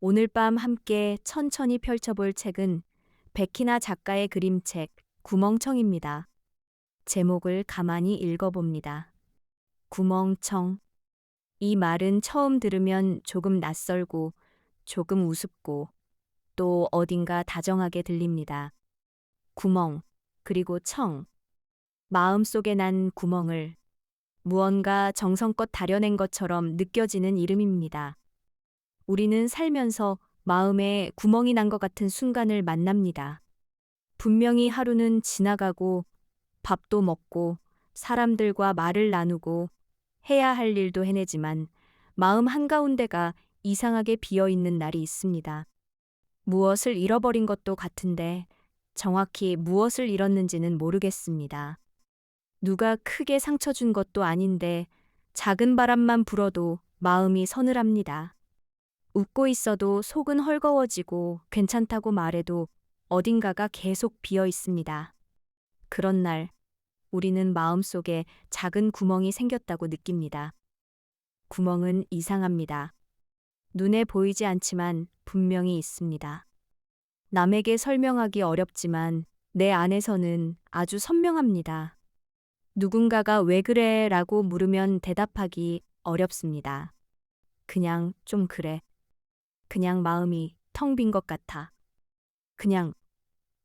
오늘 밤 함께 천천히 펼쳐볼 책은 백희나 작가의 그림책 구멍청입니다. 제목을 가만히 읽어봅니다. 구멍청. 이 말은 처음 들으면 조금 낯설고 조금 우습고 또 어딘가 다정하게 들립니다. 구멍, 그리고 청. 마음속에 난 구멍을 무언가 정성껏 다려낸 것처럼 느껴지는 이름입니다. 우리는 살면서 마음에 구멍이 난 것 같은 순간을 만납니다. 분명히 하루는 지나가고 밥도 먹고 사람들과 말을 나누고 해야 할 일도 해내지만 마음 한가운데가 이상하게 비어 있는 날이 있습니다. 무엇을 잃어버린 것도 같은데 정확히 무엇을 잃었는지는 모르겠습니다. 누가 크게 상처 준 것도 아닌데 작은 바람만 불어도 마음이 서늘합니다. 웃고 있어도 속은 헐거워지고 괜찮다고 말해도 어딘가가 계속 비어 있습니다. 그런 날, 우리는 마음속에 작은 구멍이 생겼다고 느낍니다. 구멍은 이상합니다. 눈에 보이지 않지만 분명히 있습니다. 남에게 설명하기 어렵지만 내 안에서는 아주 선명합니다. 누군가가 왜 그래? 라고 물으면 대답하기 어렵습니다. 그냥 좀 그래. 그냥 마음이 텅 빈 것 같아. 그냥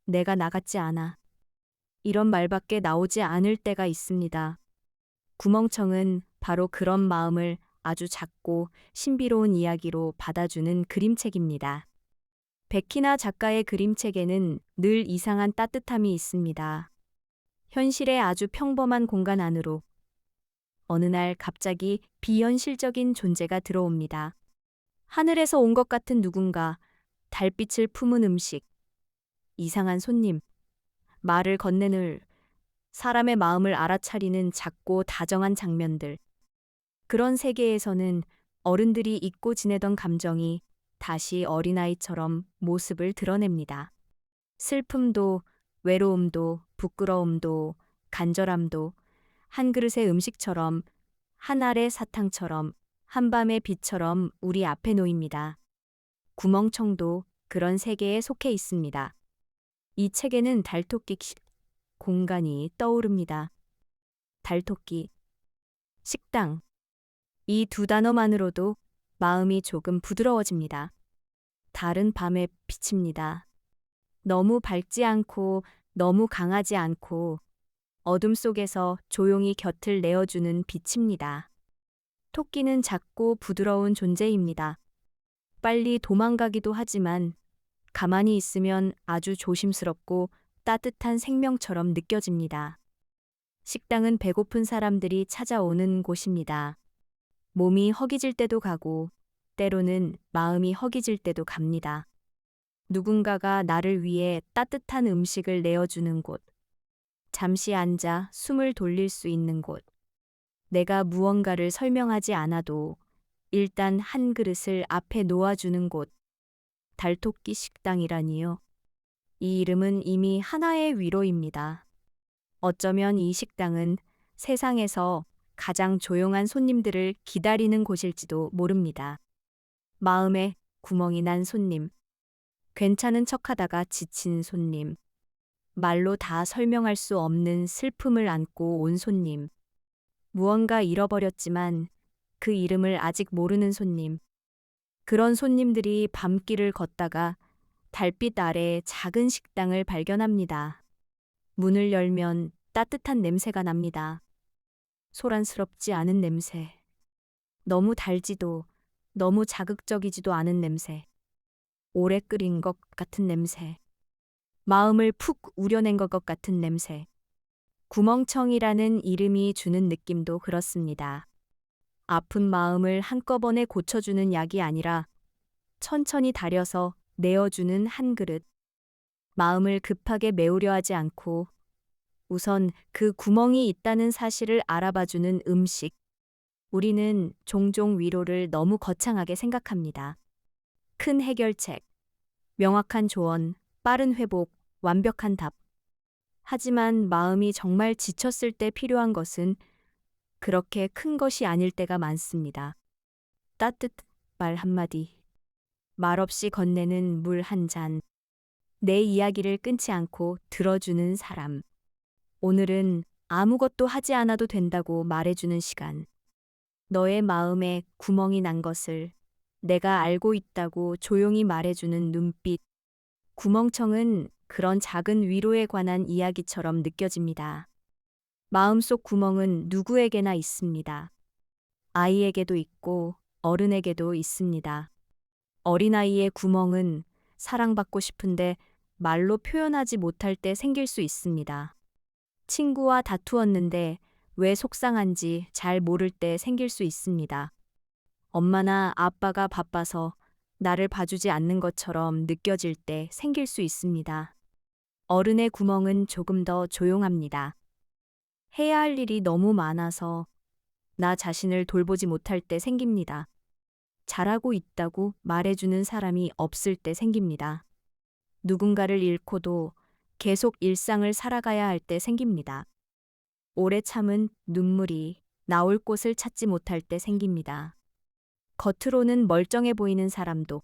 내가 나 같지 않아. 이런 말밖에 나오지 않을 때가 있습니다. 구멍청은 바로 그런 마음을 아주 작고 신비로운 이야기로 받아주는 그림책입니다. 백희나 작가의 그림책에는 늘 이상한 따뜻함이 있습니다. 현실의 아주 평범한 공간 안으로 어느 날 갑자기 비현실적인 존재가 들어옵니다. 하늘에서 온 것 같은 누군가, 달빛을 품은 음식, 이상한 손님, 말을 건네늘 사람의 마음을 알아차리는 작고 다정한 장면들. 그런 세계에서는 어른들이 잊고 지내던 감정이 다시 어린아이처럼 모습을 드러냅니다. 슬픔도, 외로움도, 부끄러움도, 간절함도 한 그릇의 음식처럼, 한 알의 사탕처럼, 한밤의 빛처럼 우리 앞에 놓입니다. 구멍청도 그런 세계에 속해 있습니다. 이 책에는 달토끼 공간이 떠오릅니다. 달토끼, 식당. 이 두 단어만으로도 마음이 조금 부드러워집니다. 달은 밤에 비칩니다. 너무 밝지 않고 너무 강하지 않고 어둠 속에서 조용히 곁을 내어주는 빛입니다. 토끼는 작고 부드러운 존재입니다. 빨리 도망가기도 하지만 가만히 있으면 아주 조심스럽고 따뜻한 생명처럼 느껴집니다. 식당은 배고픈 사람들이 찾아오는 곳입니다. 몸이 허기질 때도 가고 때로는 마음이 허기질 때도 갑니다. 누군가가 나를 위해 따뜻한 음식을 내어주는 곳. 잠시 앉아 숨을 돌릴 수 있는 곳. 내가 무언가를 설명하지 않아도 일단 한 그릇을 앞에 놓아주는 곳. 달토끼 식당이라니요. 이 이름은 이미 하나의 위로입니다. 어쩌면 이 식당은 세상에서 가장 조용한 손님들을 기다리는 곳일지도 모릅니다. 마음에 구멍이 난 손님, 괜찮은 척하다가 지친 손님, 말로 다 설명할 수 없는 슬픔을 안고 온 손님, 무언가 잃어버렸지만 그 이름을 아직 모르는 손님, 그런 손님들이 밤길을 걷다가 달빛 아래 작은 식당을 발견합니다. 문을 열면 따뜻한 냄새가 납니다. 소란스럽지 않은 냄새. 너무 달지도 너무 자극적이지도 않은 냄새. 오래 끓인 것 같은 냄새. 마음을 푹 우려낸 것 같은 냄새. 구멍청이라는 이름이 주는 느낌도 그렇습니다. 아픈 마음을 한꺼번에 고쳐주는 약이 아니라 천천히 다려서 내어주는 한 그릇. 마음을 급하게 메우려 하지 않고 우선 그 구멍이 있다는 사실을 알아봐주는 음식. 우리는 종종 위로를 너무 거창하게 생각합니다. 큰 해결책, 명확한 조언, 빠른 회복, 완벽한 답. 하지만 마음이 정말 지쳤을 때 필요한 것은 그렇게 큰 것이 아닐 때가 많습니다. 따뜻한 말 한마디, 말없이 건네는 물 한 잔. 내 이야기를 끊지 않고 들어주는 사람. 오늘은 아무것도 하지 않아도 된다고 말해주는 시간. 너의 마음에 구멍이 난 것을 내가 알고 있다고 조용히 말해주는 눈빛. 구멍청은 그런 작은 위로에 관한 이야기처럼 느껴집니다. 마음속 구멍은 누구에게나 있습니다. 아이에게도 있고 어른에게도 있습니다. 어린아이의 구멍은 사랑받고 싶은데 말로 표현하지 못할 때 생길 수 있습니다. 친구와 다투었는데 왜 속상한지 잘 모를 때 생길 수 있습니다. 엄마나 아빠가 바빠서 나를 봐주지 않는 것처럼 느껴질 때 생길 수 있습니다. 어른의 구멍은 조금 더 조용합니다. 해야 할 일이 너무 많아서 나 자신을 돌보지 못할 때 생깁니다. 잘하고 있다고 말해주는 사람이 없을 때 생깁니다. 누군가를 잃고도 계속 일상을 살아가야 할 때 생깁니다. 오래 참은 눈물이 나올 곳을 찾지 못할 때 생깁니다. 겉으로는 멀쩡해 보이는 사람도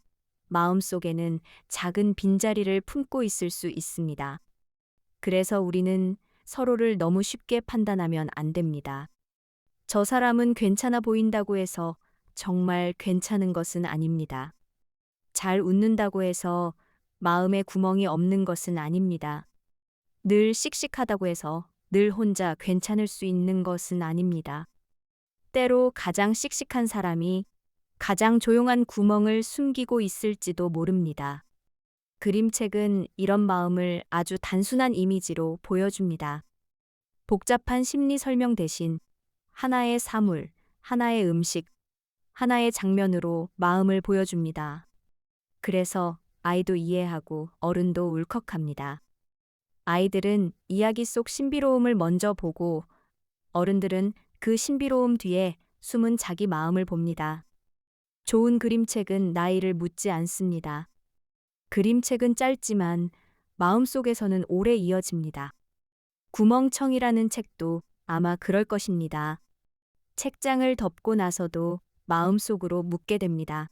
마음속에는 작은 빈자리를 품고 있을 수 있습니다. 그래서 우리는 서로를 너무 쉽게 판단하면 안 됩니다. 저 사람은 괜찮아 보인다고 해서 정말 괜찮은 것은 아닙니다. 잘 웃는다고 해서 마음에 구멍이 없는 것은 아닙니다. 늘 씩씩하다고 해서 늘 혼자 괜찮을 수 있는 것은 아닙니다. 때로 가장 씩씩한 사람이 가장 조용한 구멍을 숨기고 있을지도 모릅니다. 그림책은 이런 마음을 아주 단순한 이미지로 보여줍니다. 복잡한 심리 설명 대신 하나의 사물, 하나의 음식, 하나의 장면으로 마음을 보여줍니다. 그래서 아이도 이해하고 어른도 울컥합니다. 아이들은 이야기 속 신비로움을 먼저 보고 어른들은 그 신비로움 뒤에 숨은 자기 마음을 봅니다. 좋은 그림책은 나이를 묻지 않습니다. 그림책은 짧지만 마음속에서는 오래 이어집니다. 구멍청이라는 책도 아마 그럴 것입니다. 책장을 덮고 나서도 마음속으로 묻게 됩니다.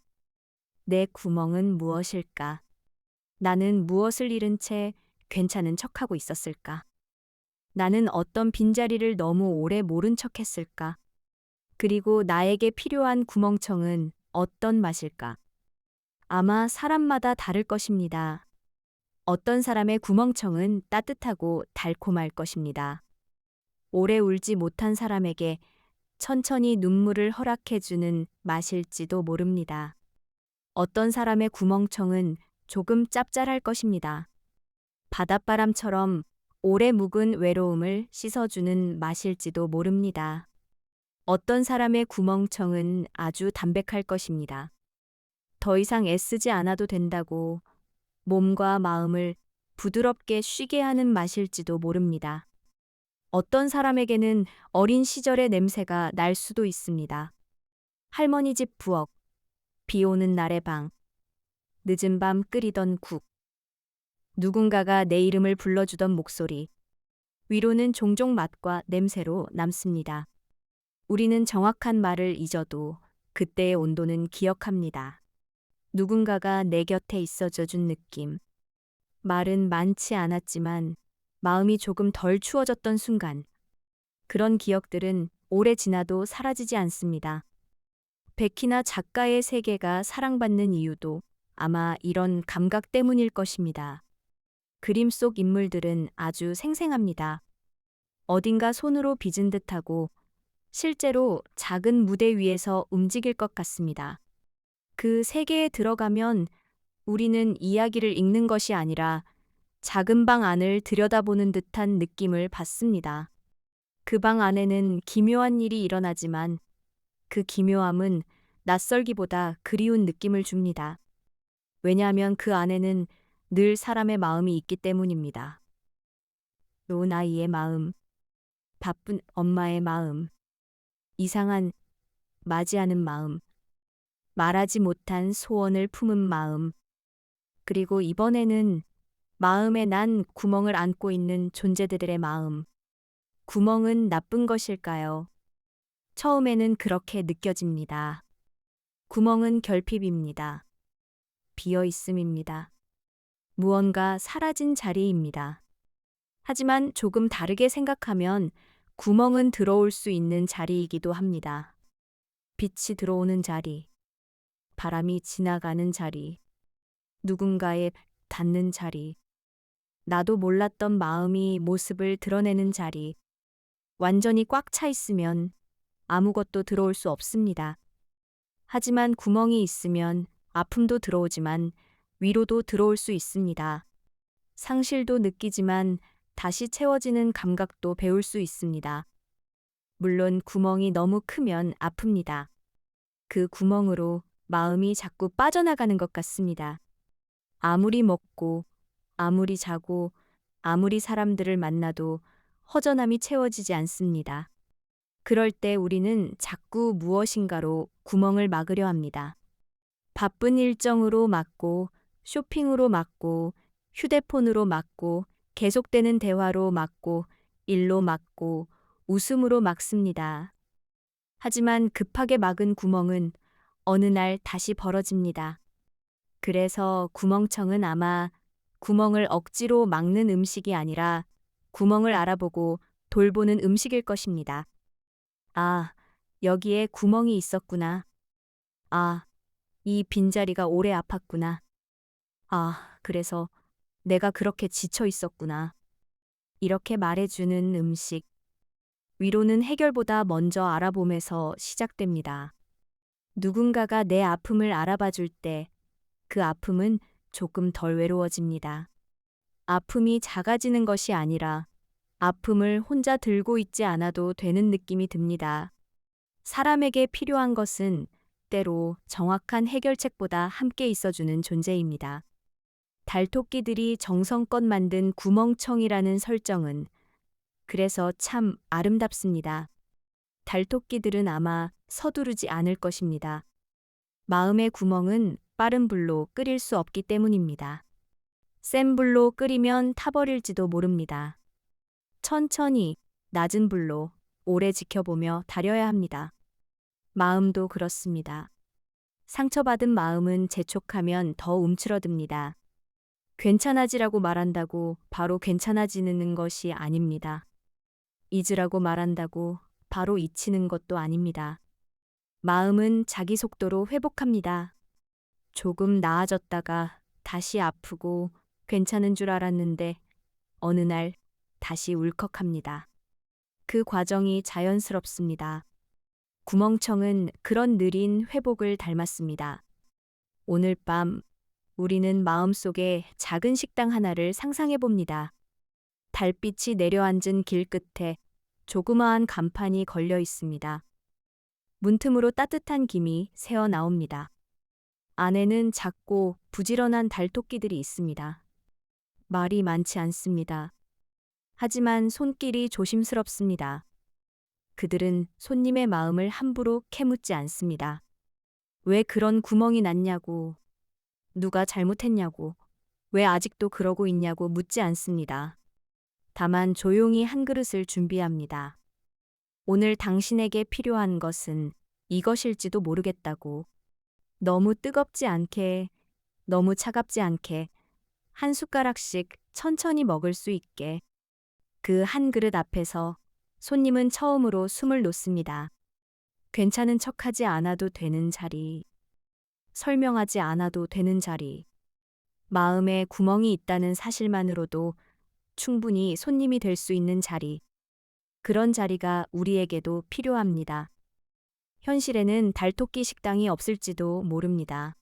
내 구멍은 무엇일까? 나는 무엇을 잃은 채 괜찮은 척하고 있었을까? 나는 어떤 빈자리를 너무 오래 모른 척했을까? 그리고 나에게 필요한 구멍청은 어떤 맛일까? 아마 사람마다 다를 것입니다. 어떤 사람의 구멍청은 따뜻하고 달콤할 것입니다. 오래 울지 못한 사람에게 천천히 눈물을 허락해주는 맛일지도 모릅니다. 어떤 사람의 구멍청은 조금 짭짤할 것입니다. 바닷바람처럼 오래 묵은 외로움을 씻어주는 맛일지도 모릅니다. 어떤 사람의 구멍청은 아주 담백할 것입니다. 더 이상 애쓰지 않아도 된다고 몸과 마음을 부드럽게 쉬게 하는 맛일지도 모릅니다. 어떤 사람에게는 어린 시절의 냄새가 날 수도 있습니다. 할머니 집 부엌, 비 오는 날의 방, 늦은 밤 끓이던 국, 누군가가 내 이름을 불러주던 목소리, 위로는 종종 맛과 냄새로 남습니다. 우리는 정확한 말을 잊어도 그때의 온도는 기억합니다. 누군가가 내 곁에 있어줘 준 느낌. 말은 많지 않았지만 마음이 조금 덜 추워졌던 순간. 그런 기억들은 오래 지나도 사라지지 않습니다. 베키나 작가의 세계가 사랑받는 이유도 아마 이런 감각 때문일 것입니다. 그림 속 인물들은 아주 생생합니다. 어딘가 손으로 빚은 듯하고 실제로 작은 무대 위에서 움직일 것 같습니다. 그 세계에 들어가면 우리는 이야기를 읽는 것이 아니라 작은 방 안을 들여다보는 듯한 느낌을 받습니다. 그 방 안에는 기묘한 일이 일어나지만 그 기묘함은 낯설기보다 그리운 느낌을 줍니다. 왜냐하면 그 안에는 늘 사람의 마음이 있기 때문입니다. 노은 아이의 마음, 바쁜 엄마의 마음, 이상한 맞이하는 마음, 말하지 못한 소원을 품은 마음, 그리고 이번에는 마음에 난 구멍을 안고 있는 존재들의 마음. 구멍은 나쁜 것일까요? 처음에는 그렇게 느껴집니다. 구멍은 결핍입니다. 비어 있음입니다. 무언가 사라진 자리입니다. 하지만 조금 다르게 생각하면 구멍은 들어올 수 있는 자리이기도 합니다. 빛이 들어오는 자리, 바람이 지나가는 자리, 누군가에 닿는 자리, 나도 몰랐던 마음이 모습을 드러내는 자리, 완전히 꽉 차 있으면 아무것도 들어올 수 없습니다. 하지만 구멍이 있으면 아픔도 들어오지만 위로도 들어올 수 있습니다. 상실도 느끼지만 다시 채워지는 감각도 배울 수 있습니다. 물론 구멍이 너무 크면 아픕니다. 그 구멍으로 마음이 자꾸 빠져나가는 것 같습니다. 아무리 먹고, 아무리 자고, 아무리 사람들을 만나도 허전함이 채워지지 않습니다. 그럴 때 우리는 자꾸 무엇인가로 구멍을 막으려 합니다. 바쁜 일정으로 막고, 쇼핑으로 막고, 휴대폰으로 막고, 계속되는 대화로 막고, 일로 막고, 웃음으로 막습니다. 하지만 급하게 막은 구멍은 어느 날 다시 벌어집니다. 그래서 구멍청은 아마 구멍을 억지로 막는 음식이 아니라 구멍을 알아보고 돌보는 음식일 것입니다. 아, 여기에 구멍이 있었구나. 아, 이 빈자리가 오래 아팠구나. 아, 그래서 내가 그렇게 지쳐 있었구나. 이렇게 말해주는 음식. 위로는 해결보다 먼저 알아봄에서 시작됩니다. 누군가가 내 아픔을 알아봐 줄 때 그 아픔은 조금 덜 외로워집니다. 아픔이 작아지는 것이 아니라 아픔을 혼자 들고 있지 않아도 되는 느낌이 듭니다. 사람에게 필요한 것은 때로 정확한 해결책보다 함께 있어주는 존재입니다. 달토끼들이 정성껏 만든 구멍청이라는 설정은 그래서 참 아름답습니다. 달토끼들은 아마 서두르지 않을 것입니다. 마음의 구멍은 빠른 불로 끓일 수 없기 때문입니다. 센 불로 끓이면 타버릴지도 모릅니다. 천천히 낮은 불로 오래 지켜보며 다려야 합니다. 마음도 그렇습니다. 상처받은 마음은 재촉하면 더 움츠러듭니다. 괜찮아지라고 말한다고 바로 괜찮아지는 것이 아닙니다. 잊으라고 말한다고 바로 잊히는 것도 아닙니다. 마음은 자기 속도로 회복합니다. 조금 나아졌다가 다시 아프고 괜찮은 줄 알았는데 어느 날 다시 울컥합니다. 그 과정이 자연스럽습니다. 구멍청은 그런 느린 회복을 닮았습니다. 오늘 밤 우리는 마음속에 작은 식당 하나를 상상해 봅니다. 달빛이 내려앉은 길 끝에 조그마한 간판이 걸려 있습니다. 문틈으로 따뜻한 김이 새어 나옵니다. 안에는 작고 부지런한 달토끼들이 있습니다. 말이 많지 않습니다. 하지만 손길이 조심스럽습니다. 그들은 손님의 마음을 함부로 캐묻지 않습니다. 왜 그런 구멍이 났냐고, 누가 잘못했냐고, 왜 아직도 그러고 있냐고 묻지 않습니다. 다만 조용히 한 그릇을 준비합니다. 오늘 당신에게 필요한 것은 이것일지도 모르겠다고. 너무 뜨겁지 않게, 너무 차갑지 않게, 한 숟가락씩 천천히 먹을 수 있게. 그 한 그릇 앞에서 손님은 처음으로 숨을 놓습니다. 괜찮은 척하지 않아도 되는 자리, 설명하지 않아도 되는 자리, 마음에 구멍이 있다는 사실만으로도 충분히 손님이 될 수 있는 자리, 그런 자리가 우리에게도 필요합니다. 현실에는 달토끼 식당이 없을지도 모릅니다.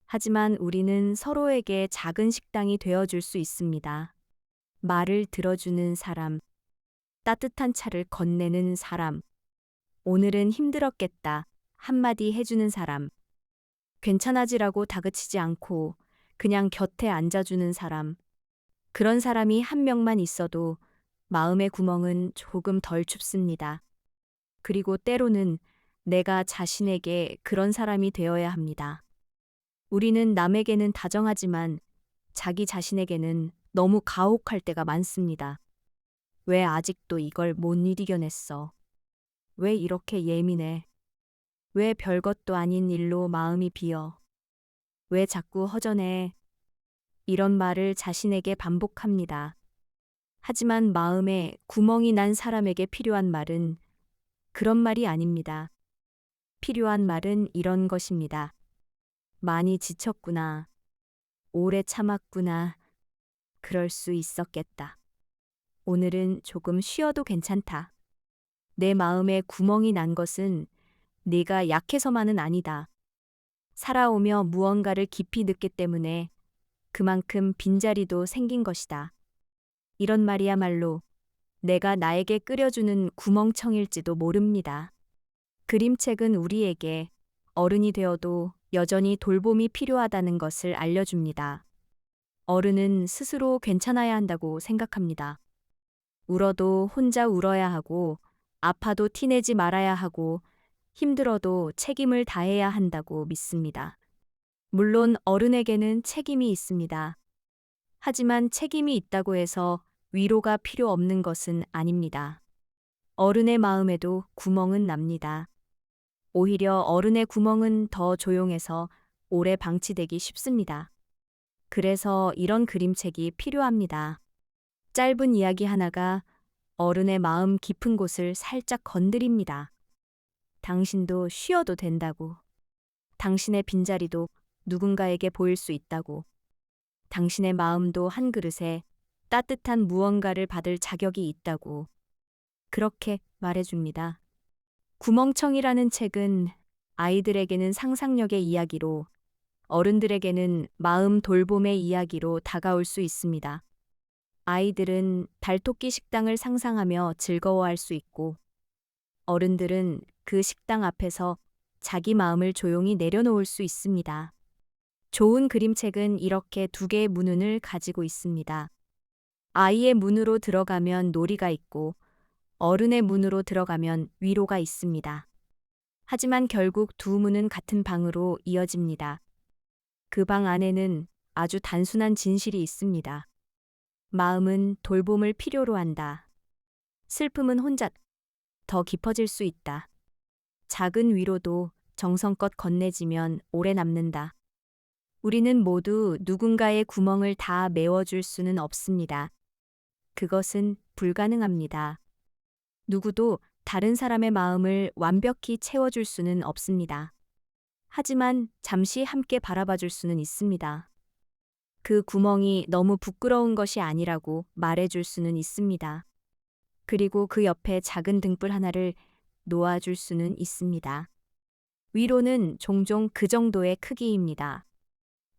하지만 우리는 서로에게 작은 식당이 되어줄 수 있습니다. 말을 들어주는 사람, 따뜻한 차를 건네는 사람, 오늘은 힘들었겠다 한마디 해주는 사람, 괜찮아지라고 다그치지 않고 그냥 곁에 앉아주는 사람, 그런 사람이 한 명만 있어도 마음의 구멍은 조금 덜 춥습니다. 그리고 때로는 내가 자신에게 그런 사람이 되어야 합니다. 우리는 남에게는 다정하지만 자기 자신에게는 너무 가혹할 때가 많습니다. 왜 아직도 이걸 못 이겨냈어? 왜 이렇게 예민해? 왜 별것도 아닌 일로 마음이 비어? 왜 자꾸 허전해? 이런 말을 자신에게 반복합니다. 하지만 마음에 구멍이 난 사람에게 필요한 말은 그런 말이 아닙니다. 필요한 말은 이런 것입니다. 많이 지쳤구나. 오래 참았구나. 그럴 수 있었겠다. 오늘은 조금 쉬어도 괜찮다. 내 마음에 구멍이 난 것은 네가 약해서만은 아니다. 살아오며 무언가를 깊이 느꼈기 때문에 그만큼 빈자리도 생긴 것이다. 이런 말이야말로 내가 나에게 끓여주는 구멍청일지도 모릅니다. 그림책은 우리에게 어른이 되어도 여전히 돌봄이 필요하다는 것을 알려줍니다. 어른은 스스로 괜찮아야 한다고 생각합니다. 울어도 혼자 울어야 하고, 아파도 티내지 말아야 하고, 힘들어도 책임을 다해야 한다고 믿습니다. 물론 어른에게는 책임이 있습니다. 하지만 책임이 있다고 해서 위로가 필요 없는 것은 아닙니다. 어른의 마음에도 구멍은 납니다. 오히려 어른의 구멍은 더 조용해서 오래 방치되기 쉽습니다. 그래서 이런 그림책이 필요합니다. 짧은 이야기 하나가 어른의 마음 깊은 곳을 살짝 건드립니다. 당신도 쉬어도 된다고. 당신의 빈자리도 누군가에게 보일 수 있다고. 당신의 마음도 한 그릇에 따뜻한 무언가를 받을 자격이 있다고. 그렇게 말해줍니다. 구멍청이라는 책은 아이들에게는 상상력의 이야기로, 어른들에게는 마음 돌봄의 이야기로 다가올 수 있습니다. 아이들은 달토끼 식당을 상상하며 즐거워할 수 있고, 어른들은 그 식당 앞에서 자기 마음을 조용히 내려놓을 수 있습니다. 좋은 그림책은 이렇게 두 개의 문을 가지고 있습니다. 아이의 문으로 들어가면 놀이가 있고, 어른의 문으로 들어가면 위로가 있습니다. 하지만 결국 두 문은 같은 방으로 이어집니다. 그 방 안에는 아주 단순한 진실이 있습니다. 마음은 돌봄을 필요로 한다. 슬픔은 혼자 더 깊어질 수 있다. 작은 위로도 정성껏 건네지면 오래 남는다. 우리는 모두 누군가의 구멍을 다 메워줄 수는 없습니다. 그것은 불가능합니다. 누구도 다른 사람의 마음을 완벽히 채워줄 수는 없습니다. 하지만 잠시 함께 바라봐줄 수는 있습니다. 그 구멍이 너무 부끄러운 것이 아니라고 말해줄 수는 있습니다. 그리고 그 옆에 작은 등불 하나를 놓아줄 수는 있습니다. 위로는 종종 그 정도의 크기입니다.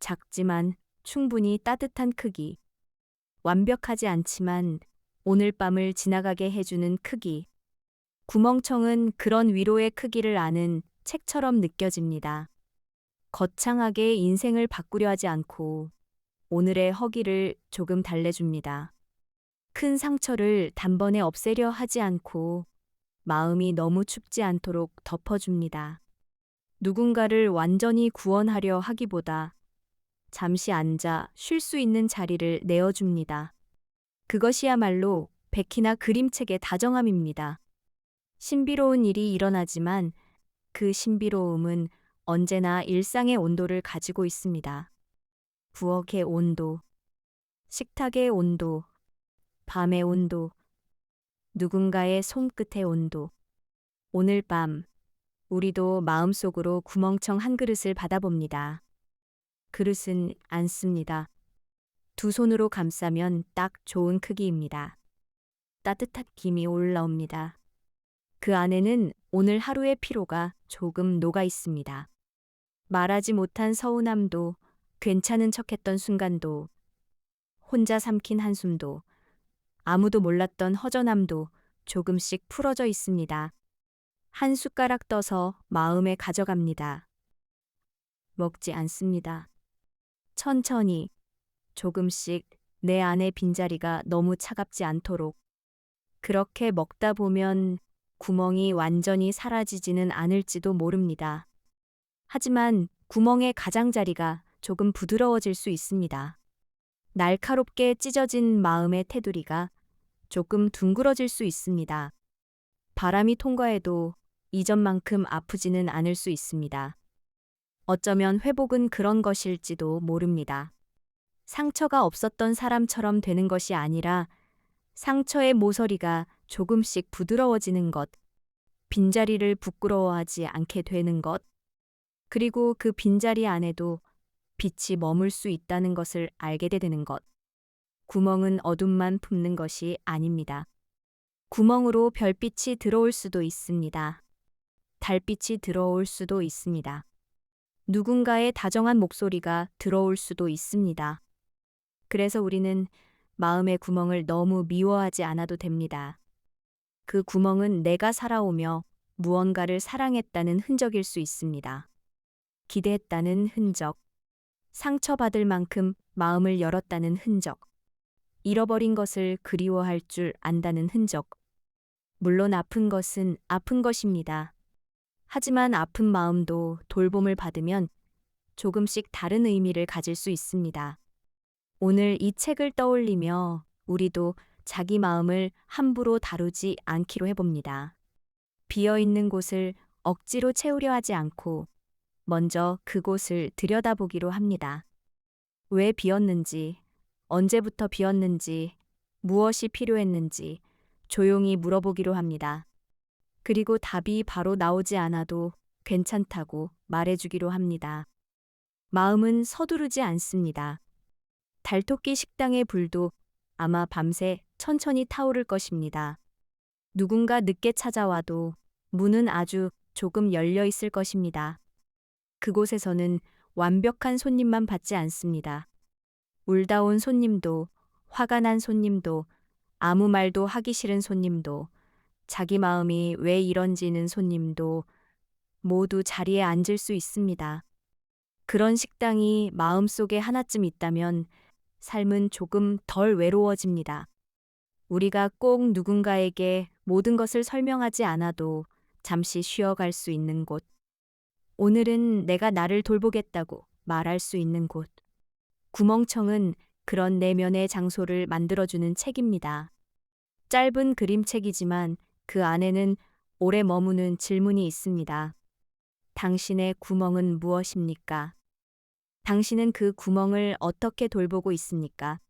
작지만 충분히 따뜻한 크기. 완벽하지 않지만 오늘 밤을 지나가게 해주는 크기. 구멍청은 그런 위로의 크기를 아는 책처럼 느껴집니다. 거창하게 인생을 바꾸려 하지 않고 오늘의 허기를 조금 달래줍니다. 큰 상처를 단번에 없애려 하지 않고 마음이 너무 춥지 않도록 덮어줍니다. 누군가를 완전히 구원하려 하기보다 잠시 앉아 쉴 수 있는 자리를 내어줍니다. 그것이야말로 백희나 그림책의 다정함입니다. 신비로운 일이 일어나지만 그 신비로움은 언제나 일상의 온도를 가지고 있습니다. 부엌의 온도, 식탁의 온도, 밤의 온도, 누군가의 손끝의 온도. 오늘 밤, 우리도 마음속으로 구멍청 한 그릇을 받아봅니다. 그릇은 안습니다. 두 손으로 감싸면 딱 좋은 크기입니다. 따뜻한 김이 올라옵니다. 그 안에는 오늘 하루의 피로가 조금 녹아 있습니다. 말하지 못한 서운함도, 괜찮은 척했던 순간도, 혼자 삼킨 한숨도, 아무도 몰랐던 허전함도 조금씩 풀어져 있습니다. 한 숟가락 떠서 마음에 가져갑니다. 먹지 않습니다. 천천히, 조금씩 내 안의 빈자리가 너무 차갑지 않도록. 그렇게 먹다 보면 구멍이 완전히 사라지지는 않을지도 모릅니다. 하지만 구멍의 가장자리가 조금 부드러워질 수 있습니다. 날카롭게 찢어진 마음의 테두리가 조금 둥그러질 수 있습니다. 바람이 통과해도 이전만큼 아프지는 않을 수 있습니다. 어쩌면 회복은 그런 것일지도 모릅니다. 상처가 없었던 사람처럼 되는 것이 아니라 상처의 모서리가 조금씩 부드러워지는 것, 빈자리를 부끄러워하지 않게 되는 것, 그리고 그 빈자리 안에도 빛이 머물 수 있다는 것을 알게 되는 것. 구멍은 어둠만 품는 것이 아닙니다. 구멍으로 별빛이 들어올 수도 있습니다. 달빛이 들어올 수도 있습니다. 누군가의 다정한 목소리가 들어올 수도 있습니다. 그래서 우리는 마음의 구멍을 너무 미워하지 않아도 됩니다. 그 구멍은 내가 살아오며 무언가를 사랑했다는 흔적일 수 있습니다. 기대했다는 흔적, 상처받을 만큼 마음을 열었다는 흔적, 잃어버린 것을 그리워할 줄 안다는 흔적. 물론 아픈 것은 아픈 것입니다. 하지만 아픈 마음도 돌봄을 받으면 조금씩 다른 의미를 가질 수 있습니다. 오늘 이 책을 떠올리며 우리도 자기 마음을 함부로 다루지 않기로 해봅니다. 비어있는 곳을 억지로 채우려 하지 않고 먼저 그곳을 들여다보기로 합니다. 왜 비었는지, 언제부터 비었는지, 무엇이 필요했는지 조용히 물어보기로 합니다. 그리고 답이 바로 나오지 않아도 괜찮다고 말해주기로 합니다. 마음은 서두르지 않습니다. 달토끼 식당의 불도 아마 밤새 천천히 타오를 것입니다. 누군가 늦게 찾아와도 문은 아주 조금 열려 있을 것입니다. 그곳에서는 완벽한 손님만 받지 않습니다. 울다 온 손님도, 화가 난 손님도, 아무 말도 하기 싫은 손님도, 자기 마음이 왜 이런지는 손님도 모두 자리에 앉을 수 있습니다. 그런 식당이 마음속에 하나쯤 있다면 삶은 조금 덜 외로워집니다. 우리가 꼭 누군가에게 모든 것을 설명하지 않아도 잠시 쉬어갈 수 있는 곳. 오늘은 내가 나를 돌보겠다고 말할 수 있는 곳. 구멍청은 그런 내면의 장소를 만들어주는 책입니다. 짧은 그림책이지만 그 안에는 오래 머무는 질문이 있습니다. 당신의 구멍은 무엇입니까? 당신은 그 구멍을 어떻게 돌보고 있습니까?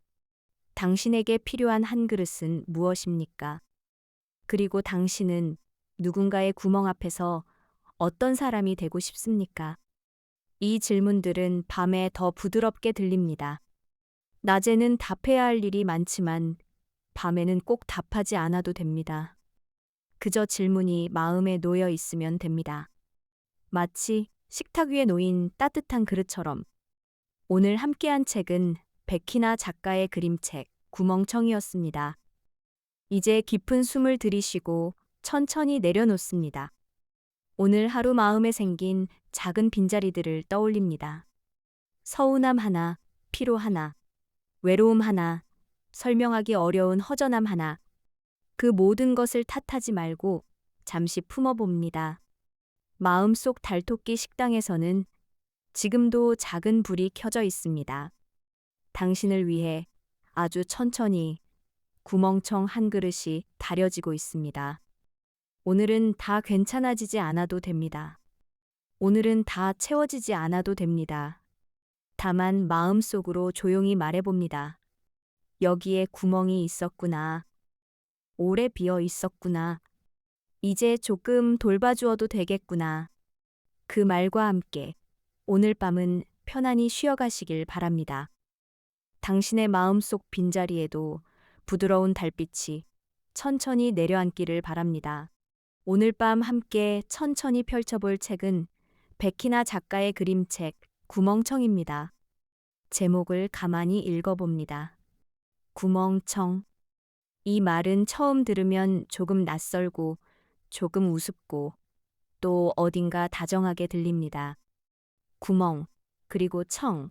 당신에게 필요한 한 그릇은 무엇입니까? 그리고 당신은 누군가의 구멍 앞에서 어떤 사람이 되고 싶습니까? 이 질문들은 밤에 더 부드럽게 들립니다. 낮에는 답해야 할 일이 많지만 밤에는 꼭 답하지 않아도 됩니다. 그저 질문이 마음에 놓여 있으면 됩니다. 마치 식탁 위에 놓인 따뜻한 그릇처럼. 오늘 함께한 책은 백희나 작가의 그림책 구멍청이었습니다. 이제 깊은 숨을 들이쉬고 천천히 내려놓습니다. 오늘 하루 마음에 생긴 작은 빈자리들을 떠올립니다. 서운함 하나, 피로 하나, 외로움 하나, 설명하기 어려운 허전함 하나. 그 모든 것을 탓하지 말고 잠시 품어봅니다. 마음속 달토끼 식당에서는 지금도 작은 불이 켜져 있습니다. 당신을 위해 아주 천천히 구멍청 한 그릇이 다려지고 있습니다. 오늘은 다 괜찮아지지 않아도 됩니다. 오늘은 다 채워지지 않아도 됩니다. 다만 마음속으로 조용히 말해봅니다. 여기에 구멍이 있었구나. 오래 비어 있었구나. 이제 조금 돌봐주어도 되겠구나. 그 말과 함께 오늘 밤은 편안히 쉬어가시길 바랍니다. 당신의 마음속 빈자리에도 부드러운 달빛이 천천히 내려앉기를 바랍니다. 오늘 밤 함께 천천히 펼쳐볼 책은 백희나 작가의 그림책 구멍청입니다. 제목을 가만히 읽어봅니다. 구멍청. 이 말은 처음 들으면 조금 낯설고 조금 우습고 또 어딘가 다정하게 들립니다. 구멍, 그리고 청.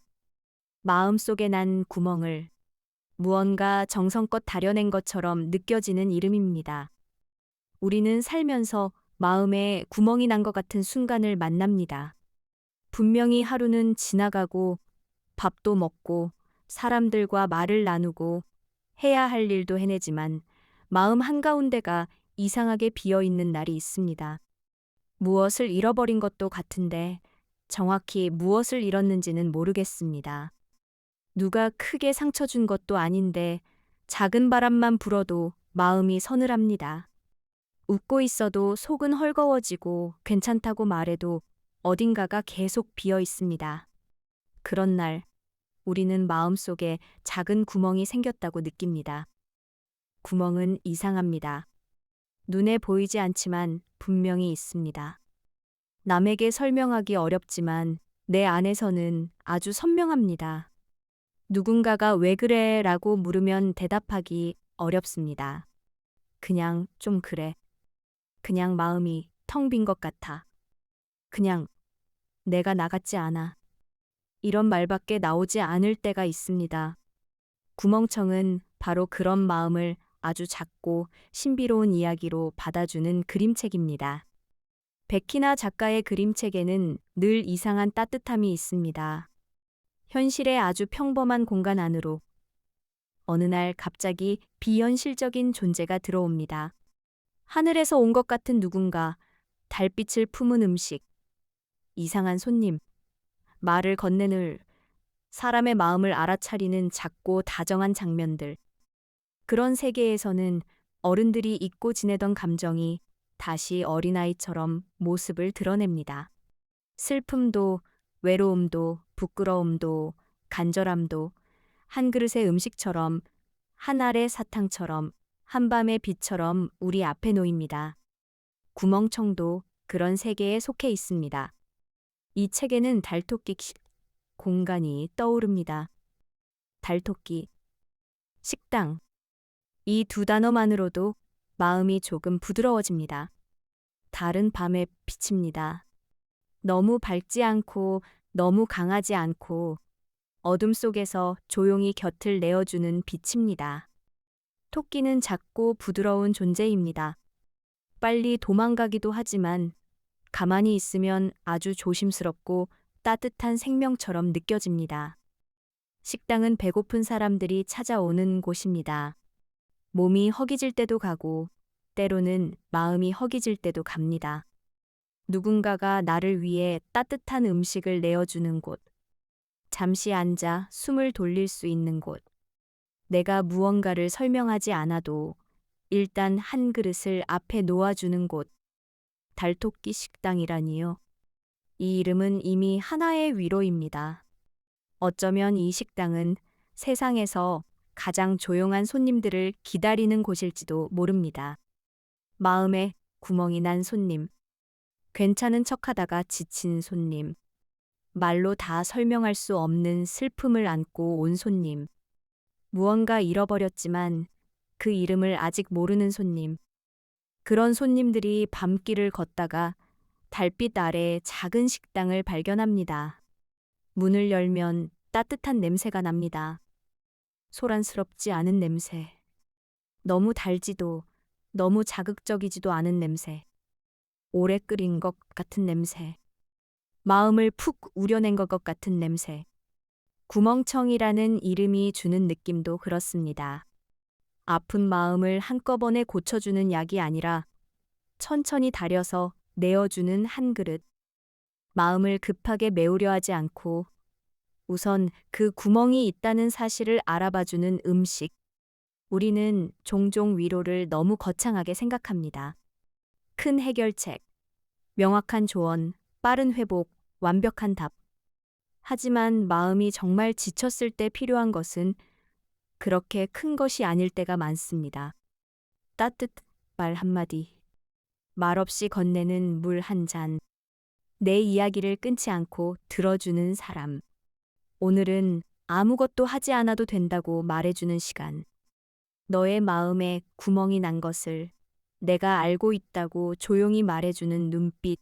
마음속에 난 구멍을 무언가 정성껏 다려낸 것처럼 느껴지는 이름입니다. 우리는 살면서 마음에 구멍이 난 것 같은 순간을 만납니다. 분명히 하루는 지나가고 밥도 먹고 사람들과 말을 나누고 해야 할 일도 해내지만 마음 한가운데가 이상하게 비어 있는 날이 있습니다. 무엇을 잃어버린 것도 같은데 정확히 무엇을 잃었는지는 모르겠습니다. 누가 크게 상처 준 것도 아닌데 작은 바람만 불어도 마음이 서늘합니다. 웃고 있어도 속은 헐거워지고 괜찮다고 말해도 어딘가가 계속 비어 있습니다. 그런 날, 우리는 마음속에 작은 구멍이 생겼다고 느낍니다. 구멍은 이상합니다. 눈에 보이지 않지만 분명히 있습니다. 남에게 설명하기 어렵지만 내 안에서는 아주 선명합니다. 누군가가 왜 그래? 라고 물으면 대답하기 어렵습니다. 그냥 좀 그래. 그냥 마음이 텅 빈 것 같아. 그냥 내가 나 같지 않아. 이런 말밖에 나오지 않을 때가 있습니다. 구멍청은 바로 그런 마음을 아주 작고 신비로운 이야기로 받아주는 그림책입니다. 백희나 작가의 그림책에는 늘 이상한 따뜻함이 있습니다. 현실의 아주 평범한 공간 안으로 어느 날 갑자기 비현실적인 존재가 들어옵니다. 하늘에서 온 것 같은 누군가, 달빛을 품은 음식, 이상한 손님, 말을 건네는 사람의 마음을 알아차리는 작고 다정한 장면들. 그런 세계에서는 어른들이 잊고 지내던 감정이 다시 어린아이처럼 모습을 드러냅니다. 슬픔도, 외로움도, 부끄러움도, 간절함도 한 그릇의 음식처럼, 한 알의 사탕처럼, 한밤의 빛처럼 우리 앞에 놓입니다. 구멍청도 그런 세계에 속해 있습니다. 이 책에는 달토끼 공간이 떠오릅니다. 달토끼, 식당. 이 두 단어만으로도 마음이 조금 부드러워집니다. 달은 밤에 비칩니다. 너무 밝지 않고 너무 강하지 않고 어둠 속에서 조용히 곁을 내어주는 빛입니다. 토끼는 작고 부드러운 존재입니다. 빨리 도망가기도 하지만 가만히 있으면 아주 조심스럽고 따뜻한 생명처럼 느껴집니다. 식당은 배고픈 사람들이 찾아오는 곳입니다. 몸이 허기질 때도 가고 때로는 마음이 허기질 때도 갑니다. 누군가가 나를 위해 따뜻한 음식을 내어주는 곳. 잠시 앉아 숨을 돌릴 수 있는 곳. 내가 무언가를 설명하지 않아도 일단 한 그릇을 앞에 놓아주는 곳. 달토끼 식당이라니요. 이 이름은 이미 하나의 위로입니다. 어쩌면 이 식당은 세상에서 가장 조용한 손님들을 기다리는 곳일지도 모릅니다. 마음에 구멍이 난 손님. 괜찮은 척하다가 지친 손님. 말로 다 설명할 수 없는 슬픔을 안고 온 손님. 무언가 잃어버렸지만 그 이름을 아직 모르는 손님. 그런 손님들이 밤길을 걷다가 달빛 아래 작은 식당을 발견합니다. 문을 열면 따뜻한 냄새가 납니다. 소란스럽지 않은 냄새. 너무 달지도 너무 자극적이지도 않은 냄새. 오래 끓인 것 같은 냄새. 마음을 푹 우려낸 것 같은 냄새. 구멍청이라는 이름이 주는 느낌도 그렇습니다. 아픈 마음을 한꺼번에 고쳐주는 약이 아니라 천천히 달여서 내어주는 한 그릇. 마음을 급하게 메우려 하지 않고 우선 그 구멍이 있다는 사실을 알아봐주는 음식. 우리는 종종 위로를 너무 거창하게 생각합니다. 큰 해결책, 명확한 조언, 빠른 회복, 완벽한 답. 하지만 마음이 정말 지쳤을 때 필요한 것은 그렇게 큰 것이 아닐 때가 많습니다. 따뜻한 말 한마디, 말없이 건네는 물 한 잔, 내 이야기를 끊지 않고 들어주는 사람. 오늘은 아무것도 하지 않아도 된다고 말해주는 시간. 너의 마음에 구멍이 난 것을 내가 알고 있다고 조용히 말해주는 눈빛.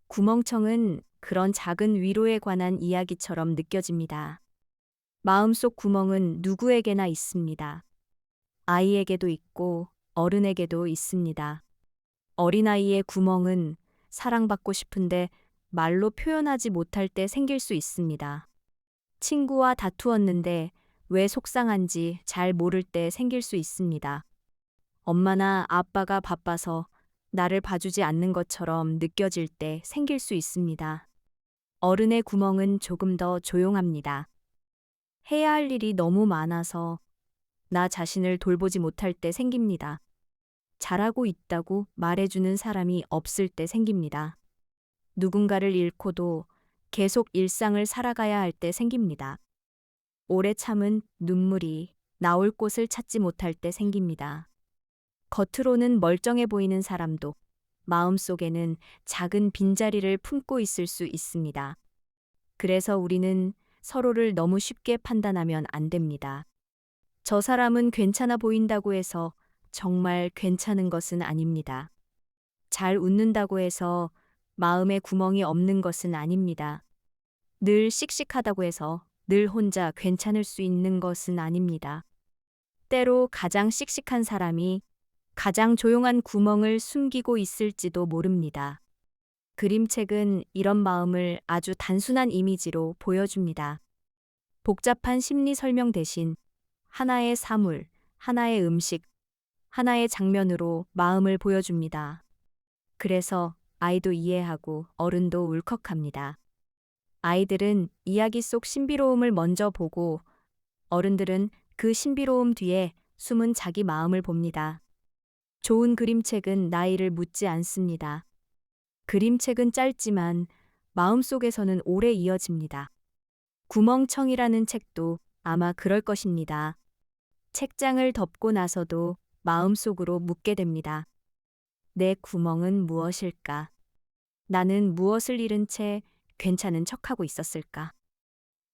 구멍청은 그런 작은 위로에 관한 이야기처럼 느껴집니다. 마음속 구멍은 누구에게나 있습니다. 아이에게도 있고 어른에게도 있습니다. 어린아이의 구멍은 사랑받고 싶은데 말로 표현하지 못할 때 생길 수 있습니다. 친구와 다투었는데 왜 속상한지 잘 모를 때 생길 수 있습니다. 엄마나 아빠가 바빠서 나를 봐주지 않는 것처럼 느껴질 때 생길 수 있습니다. 어른의 구멍은 조금 더 조용합니다. 해야 할 일이 너무 많아서 나 자신을 돌보지 못할 때 생깁니다. 잘하고 있다고 말해주는 사람이 없을 때 생깁니다. 누군가를 잃고도 계속 일상을 살아가야 할 때 생깁니다. 오래 참은 눈물이 나올 곳을 찾지 못할 때 생깁니다. 겉으로는 멀쩡해 보이는 사람도 마음속에는 작은 빈자리를 품고 있을 수 있습니다. 그래서 우리는 서로를 너무 쉽게 판단하면 안 됩니다. 저 사람은 괜찮아 보인다고 해서 정말 괜찮은 것은 아닙니다. 잘 웃는다고 해서 마음에 구멍이 없는 것은 아닙니다. 늘 씩씩하다고 해서 늘 혼자 괜찮을 수 있는 것은 아닙니다. 때로 가장 씩씩한 사람이 가장 조용한 구멍을 숨기고 있을지도 모릅니다. 그림책은 이런 마음을 아주 단순한 이미지로 보여줍니다. 복잡한 심리 설명 대신 하나의 사물, 하나의 음식, 하나의 장면으로 마음을 보여줍니다. 그래서 아이도 이해하고 어른도 울컥합니다. 아이들은 이야기 속 신비로움을 먼저 보고 어른들은 그 신비로움 뒤에 숨은 자기 마음을 봅니다. 좋은 그림책은 나이를 묻지 않습니다. 그림책은 짧지만 마음속에서는 오래 이어집니다. 구멍청이라는 책도 아마 그럴 것입니다. 책장을 덮고 나서도 마음속으로 묻게 됩니다. 내 구멍은 무엇일까? 나는 무엇을 잃은 채 괜찮은 척하고 있었을까?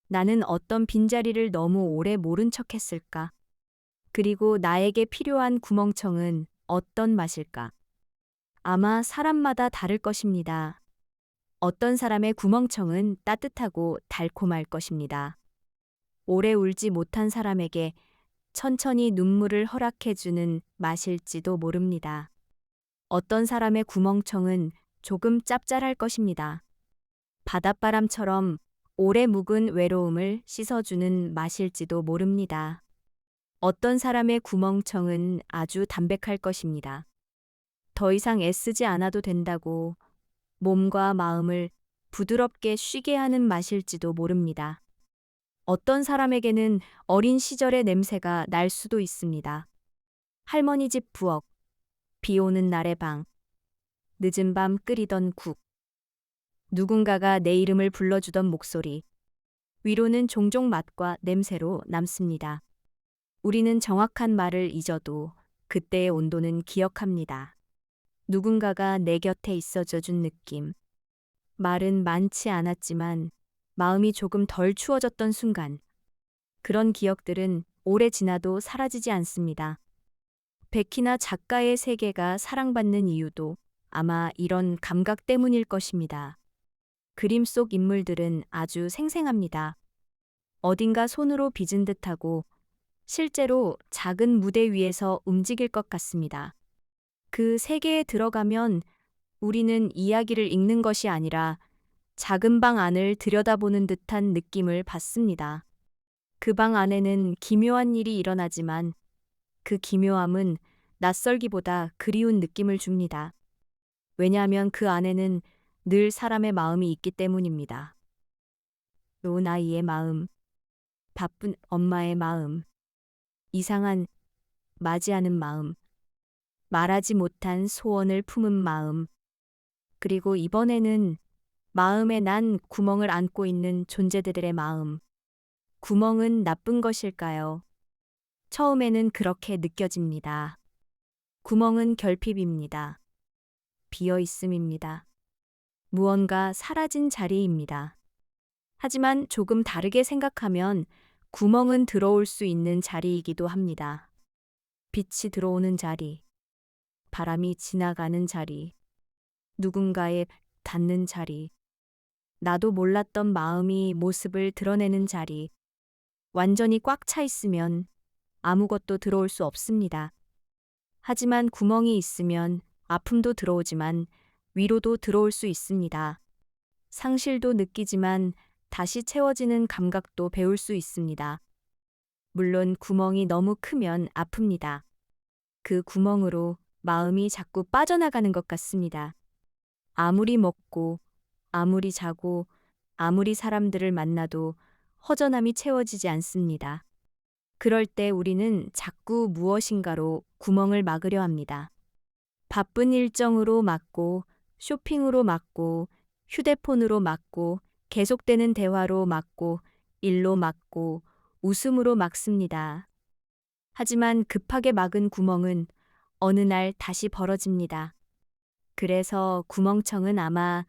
나는 어떤 빈자리를 너무 오래 모른 척했을까? 그리고 나에게 필요한 구멍청은 어떤 맛일까? 아마 사람마다 다를 것입니다. 어떤 사람의 구멍청은 따뜻하고 달콤할 것입니다. 오래 울지 못한 사람에게 천천히 눈물을 허락해주는 맛일지도 모릅니다. 어떤 사람의 구멍청은 조금 짭짤할 것입니다. 바닷바람처럼 오래 묵은 외로움을 씻어주는 맛일지도 모릅니다. 어떤 사람의 구멍청은 아주 담백할 것입니다. 더 이상 애쓰지 않아도 된다고 몸과 마음을 부드럽게 쉬게 하는 맛일지도 모릅니다. 어떤 사람에게는 어린 시절의 냄새가 날 수도 있습니다. 할머니 집 부엌, 비 오는 날의 방, 늦은 밤 끓이던 국, 누군가가 내 이름을 불러주던 목소리, 위로는 종종 맛과 냄새로 남습니다. 우리는 정확한 말을 잊어도 그때의 온도는 기억합니다. 누군가가 내 곁에 있어줘 준 느낌. 말은 많지 않았지만 마음이 조금 덜 추워졌던 순간. 그런 기억들은 오래 지나도 사라지지 않습니다. 백희나 작가의 세계가 사랑받는 이유도 아마 이런 감각 때문일 것입니다. 그림 속 인물들은 아주 생생합니다. 어딘가 손으로 빚은 듯하고 실제로 작은 무대 위에서 움직일 것 같습니다. 그 세계에 들어가면 우리는 이야기를 읽는 것이 아니라 작은 방 안을 들여다보는 듯한 느낌을 받습니다. 그 방 안에는 기묘한 일이 일어나지만 그 기묘함은 낯설기보다 그리운 느낌을 줍니다. 왜냐하면 그 안에는 늘 사람의 마음이 있기 때문입니다. 요 아이의 마음, 바쁜 엄마의 마음, 이상한 맞이하는 마음, 말하지 못한 소원을 품은 마음, 그리고 이번에는 마음에 난 구멍을 안고 있는 존재들의 마음. 구멍은 나쁜 것일까요? 처음에는 그렇게 느껴집니다. 구멍은 결핍입니다. 비어 있음입니다. 무언가 사라진 자리입니다. 하지만 조금 다르게 생각하면 구멍은 들어올 수 있는 자리이기도 합니다. 빛이 들어오는 자리, 바람이 지나가는 자리, 누군가에 닿는 자리, 나도 몰랐던 마음이 모습을 드러내는 자리, 완전히 꽉 차 있으면 아무것도 들어올 수 없습니다. 하지만 구멍이 있으면 아픔도 들어오지만 위로도 들어올 수 있습니다. 상실도 느끼지만 다시 채워지는 감각도 배울 수 있습니다. 물론 구멍이 너무 크면 아픕니다. 그 구멍으로 마음이 자꾸 빠져나가는 것 같습니다. 아무리 먹고, 아무리 자고, 아무리 사람들을 만나도 허전함이 채워지지 않습니다. 그럴 때 우리는 자꾸 무엇인가로 구멍을 막으려 합니다. 바쁜 일정으로 막고, 쇼핑으로 막고, 휴대폰으로 막고, 계속되는 대화로 막고, 일로 막고, 웃음으로 막습니다. 하지만 급하게 막은 구멍은 어느 날 다시 벌어집니다. 그래서 구멍청은 아마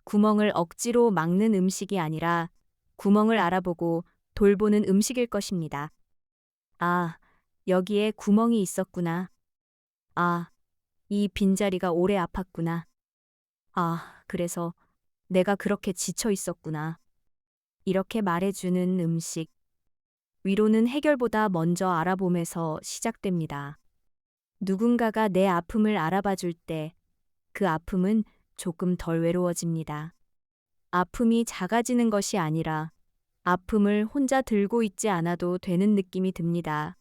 구멍을 억지로 막는 음식이 아니라 구멍을 알아보고 돌보는 음식일 것입니다. 아, 여기에 구멍이 있었구나. 아, 이 빈자리가 오래 아팠구나. 아, 그래서 내가 그렇게 지쳐 있었구나. 이렇게 말해주는 음식. 위로는 해결보다 먼저 알아봄에서 시작됩니다. 누군가가 내 아픔을 알아봐 줄 때 그 아픔은 조금 덜 외로워집니다. 아픔이 작아지는 것이 아니라 아픔을 혼자 들고 있지 않아도 되는 느낌이 듭니다.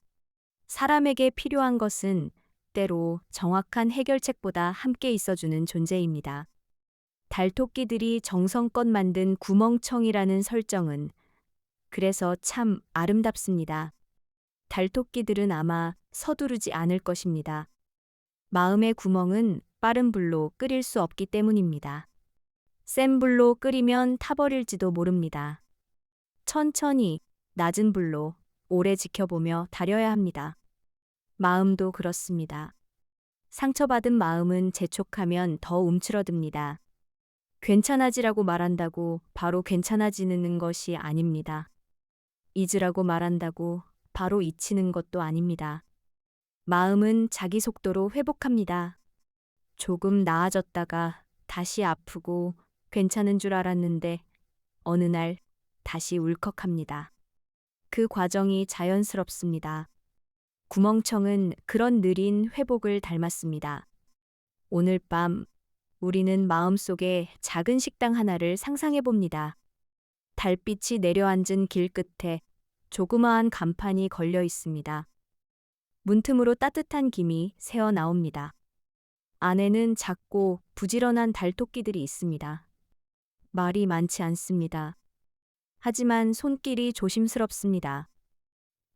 사람에게 필요한 것은 때로 정확한 해결책보다 함께 있어주는 존재입니다. 달토끼들이 정성껏 만든 구멍청이라는 설정은 그래서 참 아름답습니다. 달토끼들은 아마 서두르지 않을 것입니다. 마음의 구멍은 빠른 불로 끓일 수 없기 때문입니다. 센 불로 끓이면 타버릴지도 모릅니다. 천천히 낮은 불로 오래 지켜보며 다려야 합니다. 마음도 그렇습니다. 상처받은 마음은 재촉하면 더 움츠러듭니다. 괜찮아지라고 말한다고 바로 괜찮아지는 것이 아닙니다. 잊으라고 말한다고 바로 잊히는 것도 아닙니다. 마음은 자기 속도로 회복합니다. 조금 나아졌다가 다시 아프고 괜찮은 줄 알았는데 어느 날 다시 울컥합니다. 그 과정이 자연스럽습니다. 구멍청은 그런 느린 회복을 닮았습니다. 오늘 밤 우리는 마음속에 작은 식당 하나를 상상해 봅니다. 달빛이 내려앉은 길 끝에 조그마한 간판이 걸려 있습니다. 문틈으로 따뜻한 김이 새어 나옵니다. 안에는 작고 부지런한 달토끼들이 있습니다. 말이 많지 않습니다. 하지만 손길이 조심스럽습니다.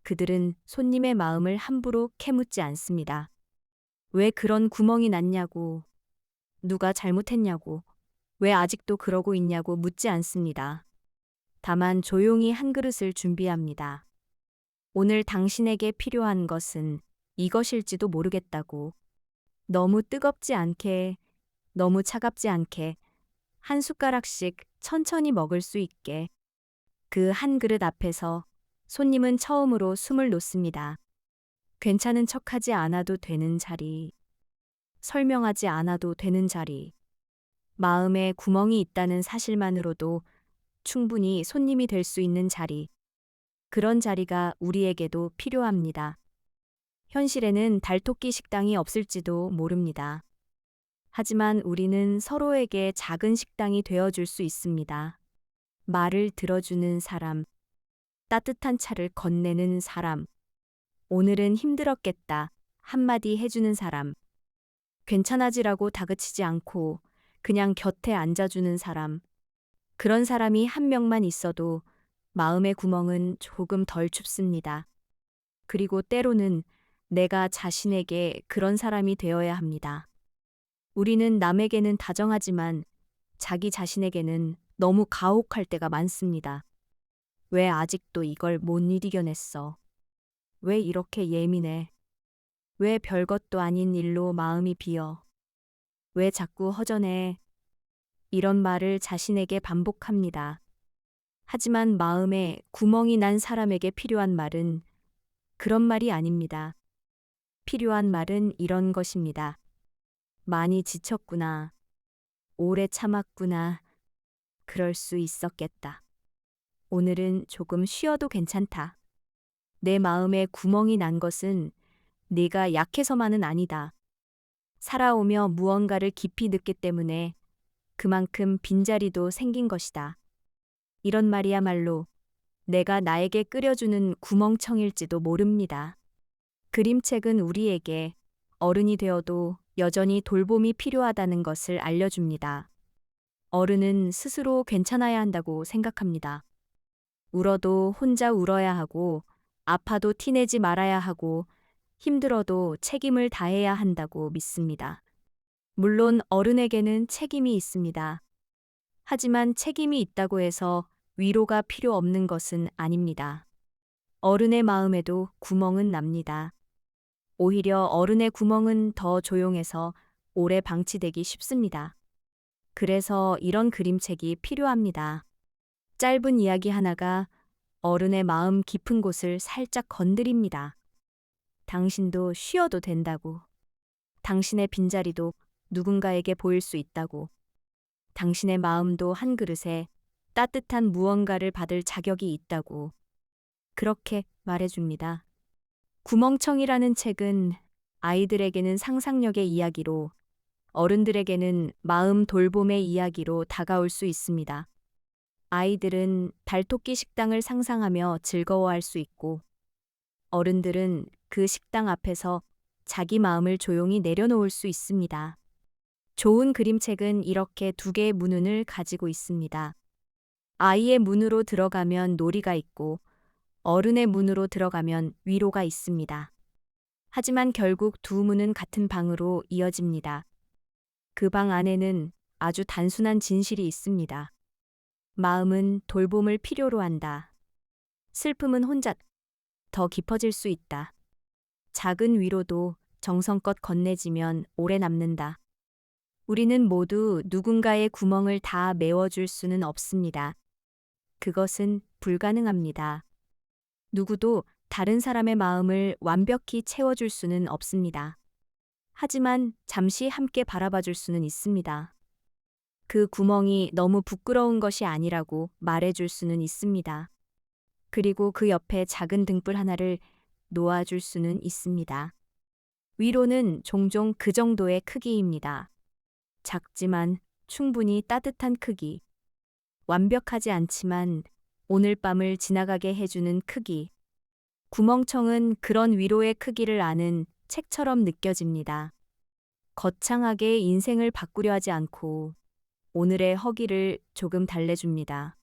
그들은 손님의 마음을 함부로 캐묻지 않습니다. 왜 그런 구멍이 났냐고, 누가 잘못했냐고, 왜 아직도 그러고 있냐고 묻지 않습니다. 다만 조용히 한 그릇을 준비합니다. 오늘 당신에게 필요한 것은 이것일지도 모르겠다고. 너무 뜨겁지 않게, 너무 차갑지 않게, 한 숟가락씩 천천히 먹을 수 있게. 그 한 그릇 앞에서 손님은 처음으로 숨을 놓습니다. 괜찮은 척하지 않아도 되는 자리, 설명하지 않아도 되는 자리, 마음에 구멍이 있다는 사실만으로도 충분히 손님이 될 수 있는 자리, 그런 자리가 우리에게도 필요합니다. 현실에는 달토끼 식당이 없을지도 모릅니다. 하지만 우리는 서로에게 작은 식당이 되어줄 수 있습니다. 말을 들어주는 사람, 따뜻한 차를 건네는 사람, 오늘은 힘들었겠다 한마디 해주는 사람, 괜찮아지라고 다그치지 않고 그냥 곁에 앉아주는 사람, 그런 사람이 한 명만 있어도 마음의 구멍은 조금 덜 춥습니다. 그리고 때로는 내가 자신에게 그런 사람이 되어야 합니다. 우리는 남에게는 다정하지만 자기 자신에게는 너무 가혹할 때가 많습니다. 왜 아직도 이걸 못 이겨냈어? 왜 이렇게 예민해? 왜 별것도 아닌 일로 마음이 비어? 왜 자꾸 허전해? 이런 말을 자신에게 반복합니다. 하지만 마음에 구멍이 난 사람에게 필요한 말은 그런 말이 아닙니다. 필요한 말은 이런 것입니다. 많이 지쳤구나. 오래 참았구나. 그럴 수 있었겠다. 오늘은 조금 쉬어도 괜찮다. 내 마음에 구멍이 난 것은 네가 약해서만은 아니다. 살아오며 무언가를 깊이 느꼈기 때문에 그만큼 빈자리도 생긴 것이다. 이런 말이야말로 내가 나에게 끓여주는 구멍청일지도 모릅니다. 그림책은 우리에게 어른이 되어도 여전히 돌봄이 필요하다는 것을 알려줍니다. 어른은 스스로 괜찮아야 한다고 생각합니다. 울어도 혼자 울어야 하고, 아파도 티내지 말아야 하고, 힘들어도 책임을 다해야 한다고 믿습니다. 물론 어른에게는 책임이 있습니다. 하지만 책임이 있다고 해서 위로가 필요 없는 것은 아닙니다. 어른의 마음에도 구멍은 납니다. 오히려 어른의 구멍은 더 조용해서 오래 방치되기 쉽습니다. 그래서 이런 그림책이 필요합니다. 짧은 이야기 하나가 어른의 마음 깊은 곳을 살짝 건드립니다. 당신도 쉬어도 된다고. 당신의 빈자리도 누군가에게 보일 수 있다고. 당신의 마음도 한 그릇에 따뜻한 무언가를 받을 자격이 있다고. 그렇게 말해줍니다. 구멍청이라는 책은 아이들에게는 상상력의 이야기로, 어른들에게는 마음 돌봄의 이야기로 다가올 수 있습니다. 아이들은 달토끼 식당을 상상하며 즐거워할 수 있고, 어른들은 그 식당 앞에서 자기 마음을 조용히 내려놓을 수 있습니다. 좋은 그림책은 이렇게 두 개의 문을 가지고 있습니다. 아이의 문으로 들어가면 놀이가 있고, 어른의 문으로 들어가면 위로가 있습니다. 하지만 결국 두 문은 같은 방으로 이어집니다. 그 방 안에는 아주 단순한 진실이 있습니다. 마음은 돌봄을 필요로 한다. 슬픔은 혼자 더 깊어질 수 있다. 작은 위로도 정성껏 건네지면 오래 남는다. 우리는 모두 누군가의 구멍을 다 메워줄 수는 없습니다. 그것은 불가능합니다. 누구도 다른 사람의 마음을 완벽히 채워줄 수는 없습니다. 하지만 잠시 함께 바라봐 줄 수는 있습니다. 그 구멍이 너무 부끄러운 것이 아니라고 말해줄 수는 있습니다. 그리고 그 옆에 작은 등불 하나를 놓아줄 수는 있습니다. 위로는 종종 그 정도의 크기입니다. 작지만 충분히 따뜻한 크기. 완벽하지 않지만 오늘 밤을 지나가게 해주는 크기. 구멍청은 그런 위로의 크기를 아는 책처럼 느껴집니다. 거창하게 인생을 바꾸려 하지 않고 오늘의 허기를 조금 달래줍니다.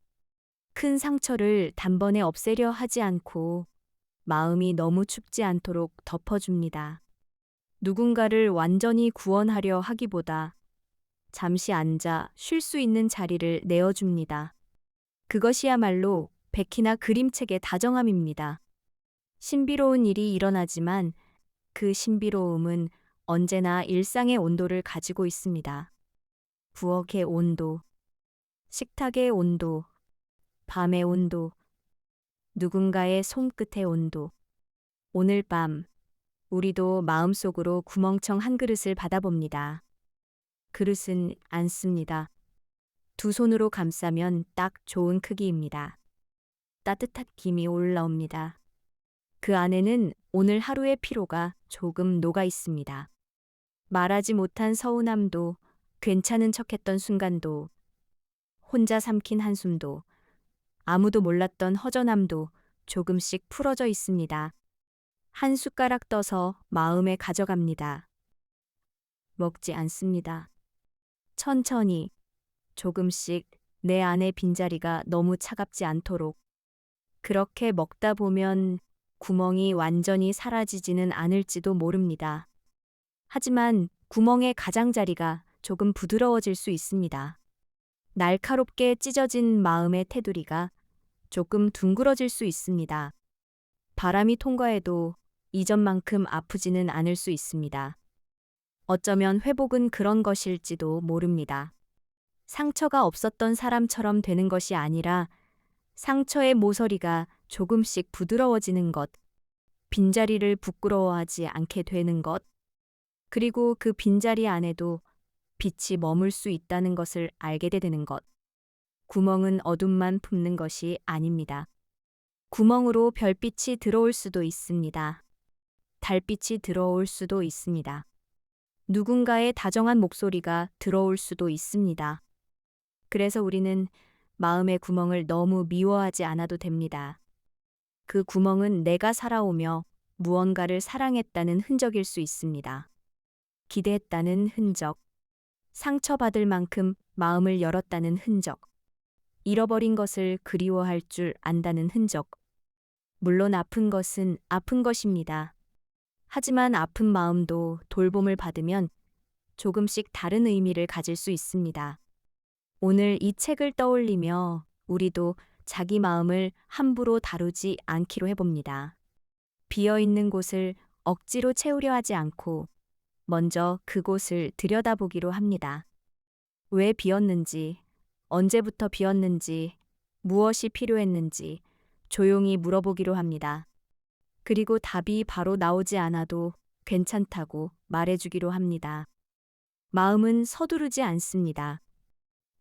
큰 상처를 단번에 없애려 하지 않고 마음이 너무 춥지 않도록 덮어줍니다. 누군가를 완전히 구원하려 하기보다 잠시 앉아 쉴 수 있는 자리를 내어줍니다. 그것이야말로 백희나 그림책의 다정함입니다. 신비로운 일이 일어나지만 그 신비로움은 언제나 일상의 온도를 가지고 있습니다. 부엌의 온도, 식탁의 온도, 밤의 온도, 누군가의 손끝의 온도. 오늘 밤, 우리도 마음속으로 구멍청 한 그릇을 받아봅니다. 그릇은 안습니다. 두 손으로 감싸면 딱 좋은 크기입니다. 따뜻한 김이 올라옵니다. 그 안에는 오늘 하루의 피로가 조금 녹아 있습니다. 말하지 못한 서운함도, 괜찮은 척했던 순간도, 혼자 삼킨 한숨도, 아무도 몰랐던 허전함도 조금씩 풀어져 있습니다. 한 숟가락 떠서 마음에 가져갑니다. 먹지 않습니다. 천천히, 조금씩 내 안의 빈자리가 너무 차갑지 않도록. 그렇게 먹다 보면 구멍이 완전히 사라지지는 않을지도 모릅니다. 하지만 구멍의 가장자리가 조금 부드러워질 수 있습니다. 날카롭게 찢어진 마음의 테두리가 조금 둥그러질 수 있습니다. 바람이 통과해도 이전만큼 아프지는 않을 수 있습니다. 어쩌면 회복은 그런 것일지도 모릅니다. 상처가 없었던 사람처럼 되는 것이 아니라 상처의 모서리가 조금씩 부드러워지는 것, 빈자리를 부끄러워하지 않게 되는 것, 그리고 그 빈자리 안에도 빛이 머물 수 있다는 것을 알게 되는 것. 구멍은 어둠만 품는 것이 아닙니다. 구멍으로 별빛이 들어올 수도 있습니다. 달빛이 들어올 수도 있습니다. 누군가의 다정한 목소리가 들어올 수도 있습니다. 그래서 우리는 마음의 구멍을 너무 미워하지 않아도 됩니다. 그 구멍은 내가 살아오며 무언가를 사랑했다는 흔적일 수 있습니다. 기대했다는 흔적, 상처받을 만큼 마음을 열었다는 흔적, 잃어버린 것을 그리워할 줄 안다는 흔적. 물론 아픈 것은 아픈 것입니다. 하지만 아픈 마음도 돌봄을 받으면 조금씩 다른 의미를 가질 수 있습니다. 오늘 이 책을 떠올리며 우리도 자기 마음을 함부로 다루지 않기로 해봅니다. 비어 있는 곳을 억지로 채우려 하지 않고 먼저 그곳을 들여다보기로 합니다. 왜 비었는지, 언제부터 비었는지, 무엇이 필요했는지 조용히 물어보기로 합니다. 그리고 답이 바로 나오지 않아도 괜찮다고 말해주기로 합니다. 마음은 서두르지 않습니다.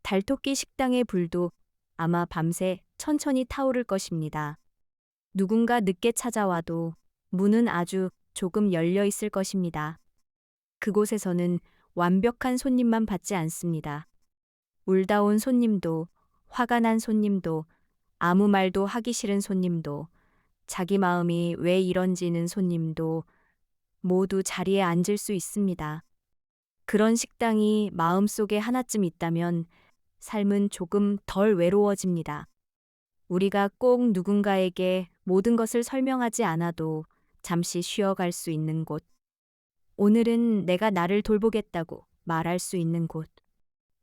달토끼 식당의 불도 아마 밤새 천천히 타오를 것입니다. 누군가 늦게 찾아와도 문은 아주 조금 열려 있을 것입니다. 그곳에서는 완벽한 손님만 받지 않습니다. 울다 온 손님도, 화가 난 손님도, 아무 말도 하기 싫은 손님도, 자기 마음이 왜 이런지는 손님도 모두 자리에 앉을 수 있습니다. 그런 식당이 마음속에 하나쯤 있다면 삶은 조금 덜 외로워집니다. 우리가 꼭 누군가에게 모든 것을 설명하지 않아도 잠시 쉬어갈 수 있는 곳. 오늘은 내가 나를 돌보겠다고 말할 수 있는 곳.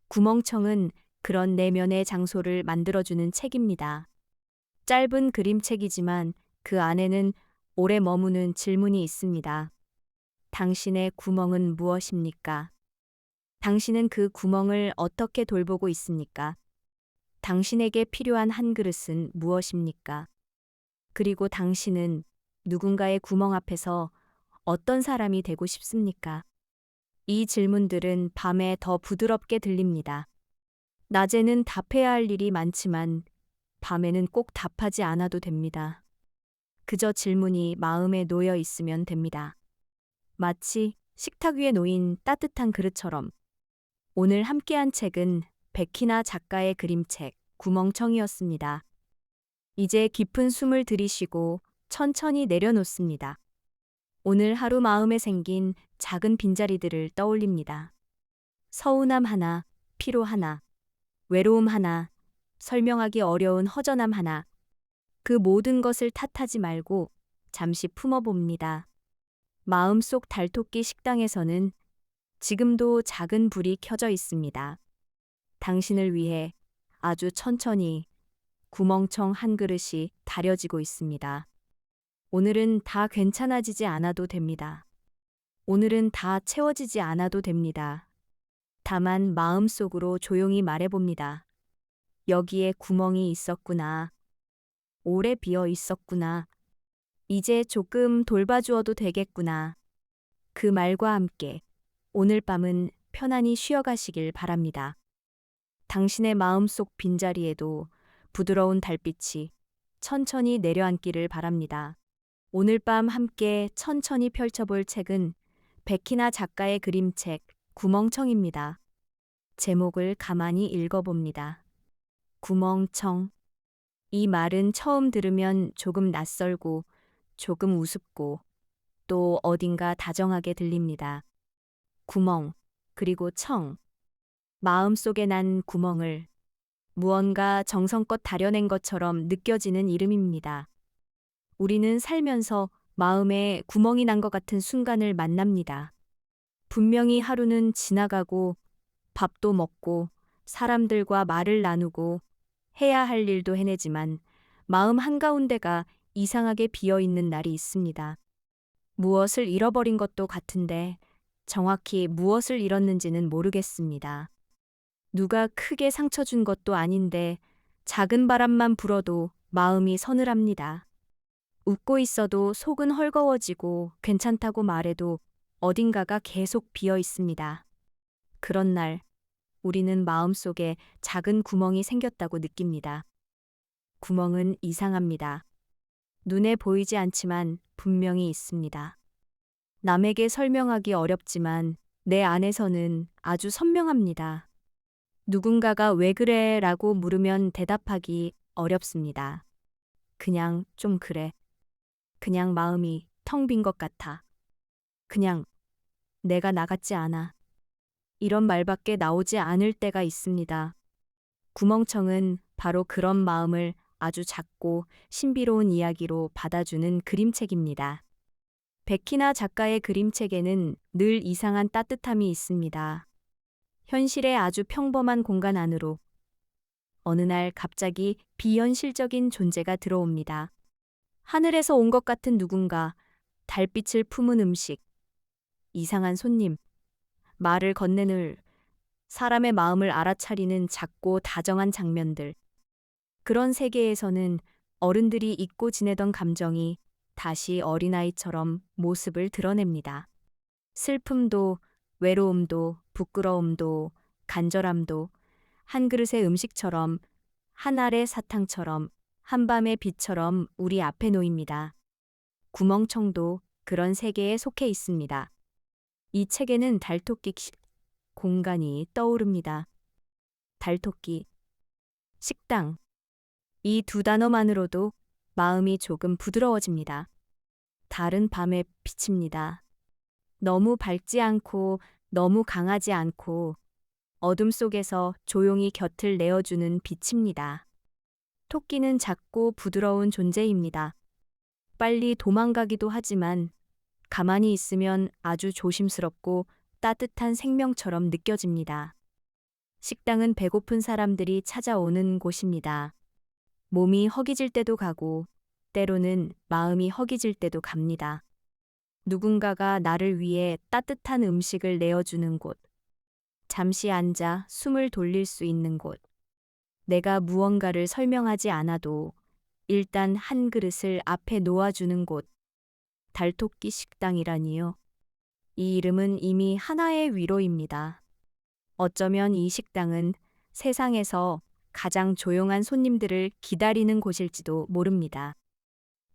구멍청은 그런 내면의 장소를 만들어주는 책입니다. 짧은 그림책이지만 그 안에는 오래 머무는 질문이 있습니다. 당신의 구멍은 무엇입니까? 당신은 그 구멍을 어떻게 돌보고 있습니까? 당신에게 필요한 한 그릇은 무엇입니까? 그리고 당신은 누군가의 구멍 앞에서 어떤 사람이 되고 싶습니까? 이 질문들은 밤에 더 부드럽게 들립니다. 낮에는 답해야 할 일이 많지만 밤에는 꼭 답하지 않아도 됩니다. 그저 질문이 마음에 놓여 있으면 됩니다. 마치 식탁 위에 놓인 따뜻한 그릇처럼. 오늘 함께한 책은 백희나 작가의 그림책 구멍청이었습니다. 이제 깊은 숨을 들이쉬고 천천히 내려놓습니다. 오늘 하루 마음에 생긴 작은 빈자리들을 떠올립니다. 서운함 하나, 피로 하나, 외로움 하나, 설명하기 어려운 허전함 하나. 그 모든 것을 탓하지 말고 잠시 품어봅니다. 마음속 달토끼 식당에서는 지금도 작은 불이 켜져 있습니다. 당신을 위해 아주 천천히 구멍청 한 그릇이 다려지고 있습니다. 오늘은 다 괜찮아지지 않아도 됩니다. 오늘은 다 채워지지 않아도 됩니다. 다만 마음속으로 조용히 말해봅니다. 여기에 구멍이 있었구나. 오래 비어 있었구나. 이제 조금 돌봐주어도 되겠구나. 그 말과 함께 오늘 밤은 편안히 쉬어가시길 바랍니다. 당신의 마음속 빈자리에도 부드러운 달빛이 천천히 내려앉기를 바랍니다. 오늘 밤 함께 천천히 펼쳐볼 책은 백희나 작가의 그림책 구멍청입니다. 제목을 가만히 읽어봅니다. 구멍청. 이 말은 처음 들으면 조금 낯설고 조금 우습고 또 어딘가 다정하게 들립니다. 구멍, 그리고 청. 마음속에 난 구멍을 무언가 정성껏 다려낸 것처럼 느껴지는 이름입니다. 우리는 살면서 마음에 구멍이 난 것 같은 순간을 만납니다. 분명히 하루는 지나가고 밥도 먹고 사람들과 말을 나누고 해야 할 일도 해내지만 마음 한가운데가 이상하게 비어 있는 날이 있습니다. 무엇을 잃어버린 것도 같은데 정확히 무엇을 잃었는지는 모르겠습니다. 누가 크게 상처 준 것도 아닌데 작은 바람만 불어도 마음이 서늘합니다. 웃고 있어도 속은 헐거워지고 괜찮다고 말해도 어딘가가 계속 비어 있습니다. 그런 날 우리는 마음속에 작은 구멍이 생겼다고 느낍니다. 구멍은 이상합니다. 눈에 보이지 않지만 분명히 있습니다. 남에게 설명하기 어렵지만 내 안에서는 아주 선명합니다. 누군가가 왜 그래? 라고 물으면 대답하기 어렵습니다. 그냥 좀 그래. 그냥 마음이 텅 빈 것 같아. 그냥 내가 나 같지 않아. 이런 말밖에 나오지 않을 때가 있습니다. 구멍청은 바로 그런 마음을 아주 작고 신비로운 이야기로 받아주는 그림책입니다. 백희나 작가의 그림책에는 늘 이상한 따뜻함이 있습니다. 현실의 아주 평범한 공간 안으로 어느 날 갑자기 비현실적인 존재가 들어옵니다. 하늘에서 온 것 같은 누군가, 달빛을 품은 음식, 이상한 손님, 말을 건네는 사람의 마음을 알아차리는 작고 다정한 장면들. 그런 세계에서는 어른들이 잊고 지내던 감정이 다시 어린아이처럼 모습을 드러냅니다. 슬픔도, 외로움도, 부끄러움도, 간절함도 한 그릇의 음식처럼, 한 알의 사탕처럼, 한밤의 빛처럼 우리 앞에 놓입니다. 구멍청도 그런 세계에 속해 있습니다. 이 책에는 달토끼 공간이 떠오릅니다. 달토끼, 식당. 이 두 단어만으로도 마음이 조금 부드러워집니다. 달은 밤에 비칩니다. 너무 밝지 않고 너무 강하지 않고 어둠 속에서 조용히 곁을 내어주는 빛입니다. 토끼는 작고 부드러운 존재입니다. 빨리 도망가기도 하지만 가만히 있으면 아주 조심스럽고 따뜻한 생명처럼 느껴집니다. 식당은 배고픈 사람들이 찾아오는 곳입니다. 몸이 허기질 때도 가고 때로는 마음이 허기질 때도 갑니다. 누군가가 나를 위해 따뜻한 음식을 내어주는 곳. 잠시 앉아 숨을 돌릴 수 있는 곳. 내가 무언가를 설명하지 않아도 일단 한 그릇을 앞에 놓아주는 곳. 달토끼 식당이라니요. 이 이름은 이미 하나의 위로입니다. 어쩌면 이 식당은 세상에서 가장 조용한 손님들을 기다리는 곳일지도 모릅니다.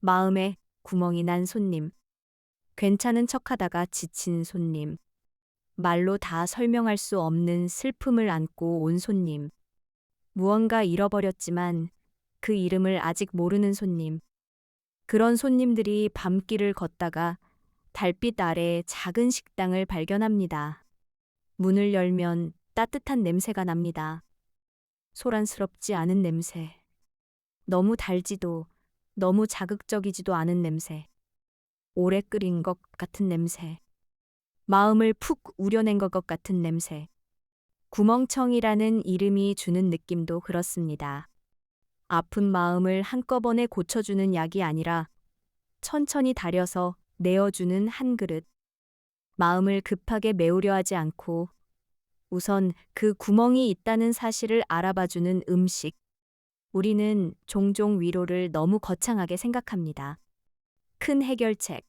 마음에 구멍이 난 손님. 괜찮은 척하다가 지친 손님. 말로 다 설명할 수 없는 슬픔을 안고 온 손님. 무언가 잃어버렸지만 그 이름을 아직 모르는 손님. 그런 손님들이 밤길을 걷다가 달빛 아래 작은 식당을 발견합니다. 문을 열면 따뜻한 냄새가 납니다. 소란스럽지 않은 냄새. 너무 달지도 너무 자극적이지도 않은 냄새. 오래 끓인 것 같은 냄새. 마음을 푹 우려낸 것 같은 냄새. 구멍청이라는 이름이 주는 느낌도 그렇습니다. 아픈 마음을 한꺼번에 고쳐주는 약이 아니라 천천히 달여서 내어주는 한 그릇. 마음을 급하게 메우려 하지 않고 우선 그 구멍이 있다는 사실을 알아봐주는 음식. 우리는 종종 위로를 너무 거창하게 생각합니다. 큰 해결책,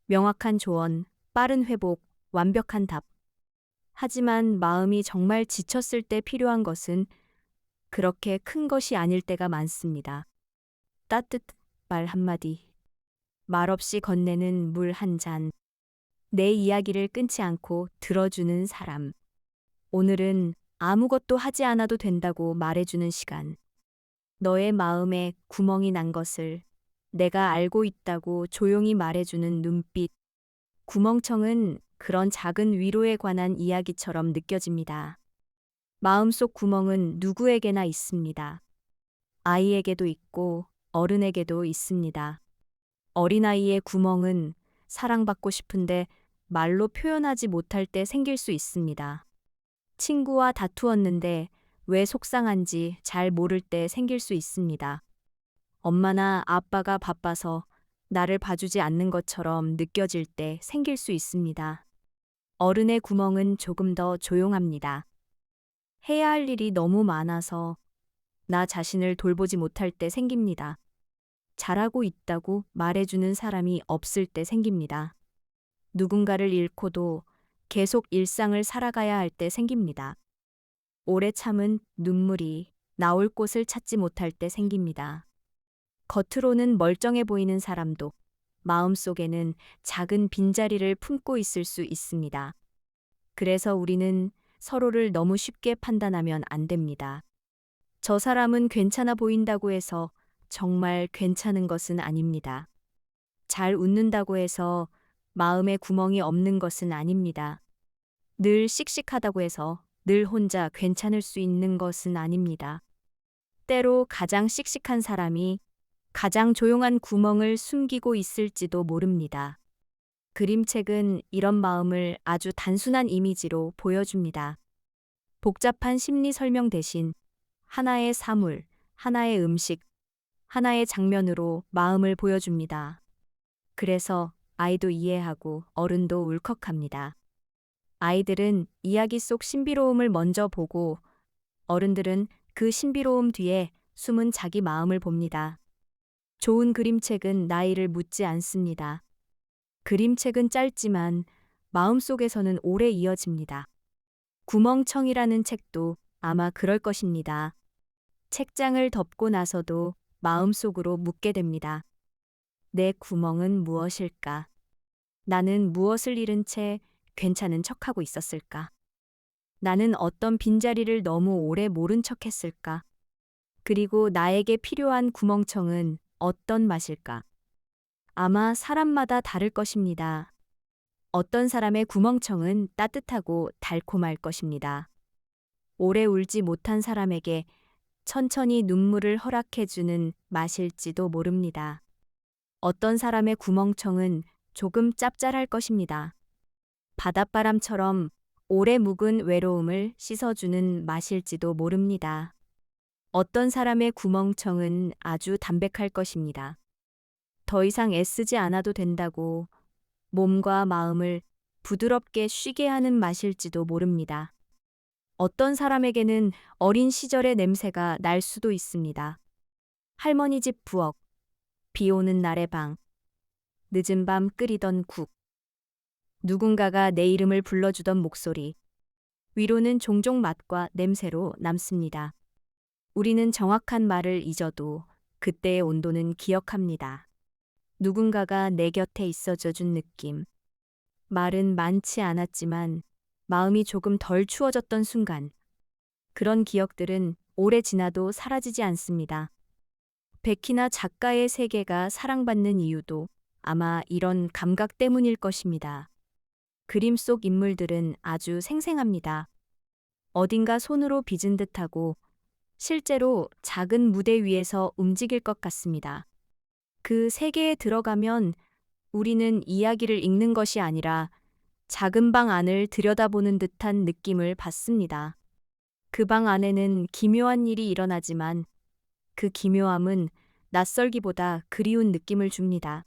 명확한 조언, 빠른 회복, 완벽한 답. 하지만 마음이 정말 지쳤을 때 필요한 것은 그렇게 큰 것이 아닐 때가 많습니다. 따뜻한 말 한마디, 말없이 건네는 물 한 잔, 내 이야기를 끊지 않고 들어주는 사람. 오늘은 아무것도 하지 않아도 된다고 말해주는 시간. 너의 마음에 구멍이 난 것을 내가 알고 있다고 조용히 말해주는 눈빛. 구멍청은 그런 작은 위로에 관한 이야기처럼 느껴집니다. 마음속 구멍은 누구에게나 있습니다. 아이에게도 있고 어른에게도 있습니다. 어린아이의 구멍은 사랑받고 싶은데 말로 표현하지 못할 때 생길 수 있습니다. 친구와 다투었는데 왜 속상한지 잘 모를 때 생길 수 있습니다. 엄마나 아빠가 바빠서 나를 봐주지 않는 것처럼 느껴질 때 생길 수 있습니다. 어른의 구멍은 조금 더 조용합니다. 해야 할 일이 너무 많아서 나 자신을 돌보지 못할 때 생깁니다. 잘하고 있다고 말해주는 사람이 없을 때 생깁니다. 누군가를 잃고도 계속 일상을 살아가야 할 때 생깁니다. 오래 참은 눈물이 나올 곳을 찾지 못할 때 생깁니다. 겉으로는 멀쩡해 보이는 사람도 마음속에는 작은 빈자리를 품고 있을 수 있습니다. 그래서 우리는 서로를 너무 쉽게 판단하면 안 됩니다. 저 사람은 괜찮아 보인다고 해서 정말 괜찮은 것은 아닙니다. 잘 웃는다고 해서 마음에 구멍이 없는 것은 아닙니다. 늘 씩씩하다고 해서 늘 혼자 괜찮을 수 있는 것은 아닙니다. 때로 가장 씩씩한 사람이 가장 조용한 구멍을 숨기고 있을지도 모릅니다. 그림책은 이런 마음을 아주 단순한 이미지로 보여줍니다. 복잡한 심리 설명 대신 하나의 사물, 하나의 음식, 하나의 장면으로 마음을 보여줍니다. 그래서 아이도 이해하고 어른도 울컥합니다. 아이들은 이야기 속 신비로움을 먼저 보고 어른들은 그 신비로움 뒤에 숨은 자기 마음을 봅니다. 좋은 그림책은 나이를 묻지 않습니다. 그림책은 짧지만 마음속에서는 오래 이어집니다. 구멍청이라는 책도 아마 그럴 것입니다. 책장을 덮고 나서도 마음속으로 묻게 됩니다. 내 구멍은 무엇일까? 나는 무엇을 잃은 채 괜찮은 척하고 있었을까? 나는 어떤 빈자리를 너무 오래 모른 척했을까? 그리고 나에게 필요한 구멍청은 어떤 맛일까? 아마 사람마다 다를 것입니다. 어떤 사람의 구멍청은 따뜻하고 달콤할 것입니다. 오래 울지 못한 사람에게 천천히 눈물을 허락해주는 맛일지도 모릅니다. 어떤 사람의 구멍청은 조금 짭짤할 것입니다. 바닷바람처럼 오래 묵은 외로움을 씻어주는 맛일지도 모릅니다. 어떤 사람의 구멍청은 아주 담백할 것입니다. 더 이상 애쓰지 않아도 된다고 몸과 마음을 부드럽게 쉬게 하는 맛일지도 모릅니다. 어떤 사람에게는 어린 시절의 냄새가 날 수도 있습니다. 할머니 집 부엌, 비 오는 날의 방, 늦은 밤 끓이던 국, 누군가가 내 이름을 불러주던 목소리, 위로는 종종 맛과 냄새로 남습니다. 우리는 정확한 말을 잊어도 그때의 온도는 기억합니다. 누군가가 내 곁에 있어줘 준 느낌. 말은 많지 않았지만 마음이 조금 덜 추워졌던 순간. 그런 기억들은 오래 지나도 사라지지 않습니다. 백희나 작가의 세계가 사랑받는 이유도 아마 이런 감각 때문일 것입니다. 그림 속 인물들은 아주 생생합니다. 어딘가 손으로 빚은 듯하고 실제로 작은 무대 위에서 움직일 것 같습니다. 그 세계에 들어가면 우리는 이야기를 읽는 것이 아니라 작은 방 안을 들여다보는 듯한 느낌을 받습니다. 그 방 안에는 기묘한 일이 일어나지만 그 기묘함은 낯설기보다 그리운 느낌을 줍니다.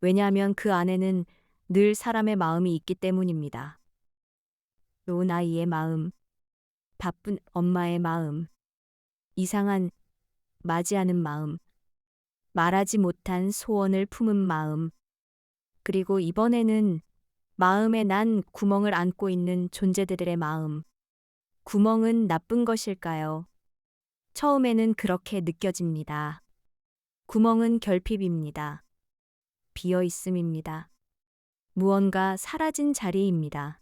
왜냐하면 그 안에는 늘 사람의 마음이 있기 때문입니다. 좋은 아이의 마음, 바쁜 엄마의 마음, 이상한 맞이하는 마음, 말하지 못한 소원을 품은 마음, 그리고 이번에는 마음에 난 구멍을 안고 있는 존재들의 마음. 구멍은 나쁜 것일까요? 처음에는 그렇게 느껴집니다. 구멍은 결핍입니다. 비어 있음입니다. 무언가 사라진 자리입니다.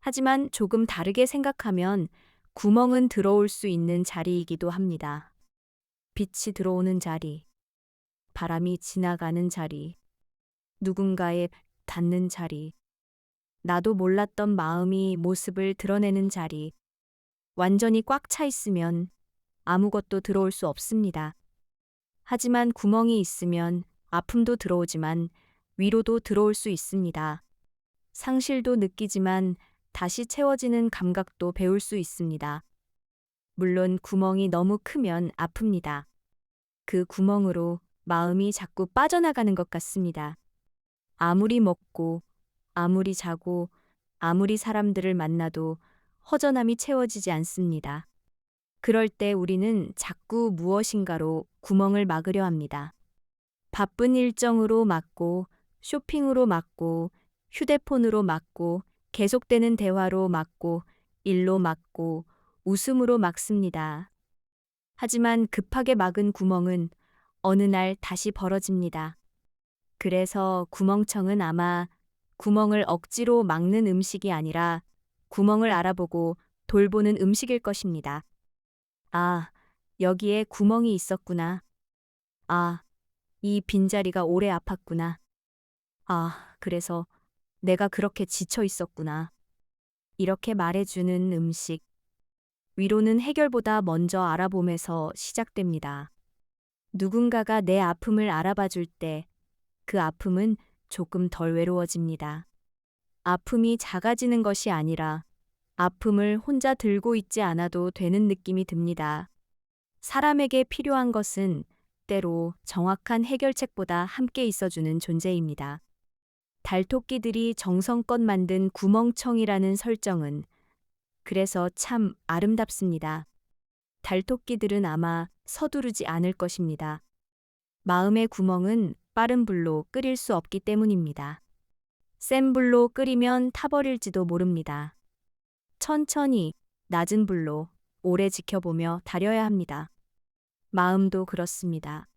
하지만 조금 다르게 생각하면 구멍은 들어올 수 있는 자리이기도 합니다. 빛이 들어오는 자리, 바람이 지나가는 자리, 누군가에 닿는 자리, 나도 몰랐던 마음이 모습을 드러내는 자리, 완전히 꽉 차 있으면 아무것도 들어올 수 없습니다. 하지만 구멍이 있으면 아픔도 들어오지만 위로도 들어올 수 있습니다. 상실도 느끼지만 다시 채워지는 감각도 배울 수 있습니다. 물론 구멍이 너무 크면 아픕니다. 그 구멍으로 마음이 자꾸 빠져나가는 것 같습니다. 아무리 먹고, 아무리 자고, 아무리 사람들을 만나도 허전함이 채워지지 않습니다. 그럴 때 우리는 자꾸 무엇인가로 구멍을 막으려 합니다. 바쁜 일정으로 막고, 쇼핑으로 막고, 휴대폰으로 막고, 계속되는 대화로 막고, 일로 막고, 웃음으로 막습니다. 하지만 급하게 막은 구멍은 어느 날 다시 벌어집니다. 그래서 구멍청은 아마 구멍을 억지로 막는 음식이 아니라 구멍을 알아보고 돌보는 음식일 것입니다. 아, 여기에 구멍이 있었구나. 아, 이 빈자리가 오래 아팠구나. 아, 그래서 내가 그렇게 지쳐 있었구나. 이렇게 말해주는 음식. 위로는 해결보다 먼저 알아봄에서 시작됩니다. 누군가가 내 아픔을 알아봐 줄 때 그 아픔은 조금 덜 외로워집니다. 아픔이 작아지는 것이 아니라 아픔을 혼자 들고 있지 않아도 되는 느낌이 듭니다. 사람에게 필요한 것은 때로 정확한 해결책보다 함께 있어주는 존재입니다. 달토끼들이 정성껏 만든 구멍청이라는 설정은 그래서 참 아름답습니다. 달토끼들은 아마 서두르지 않을 것입니다. 마음의 구멍은 빠른 불로 끓일 수 없기 때문입니다. 센 불로 끓이면 타버릴지도 모릅니다. 천천히 낮은 불로 오래 지켜보며 다려야 합니다. 마음도 그렇습니다.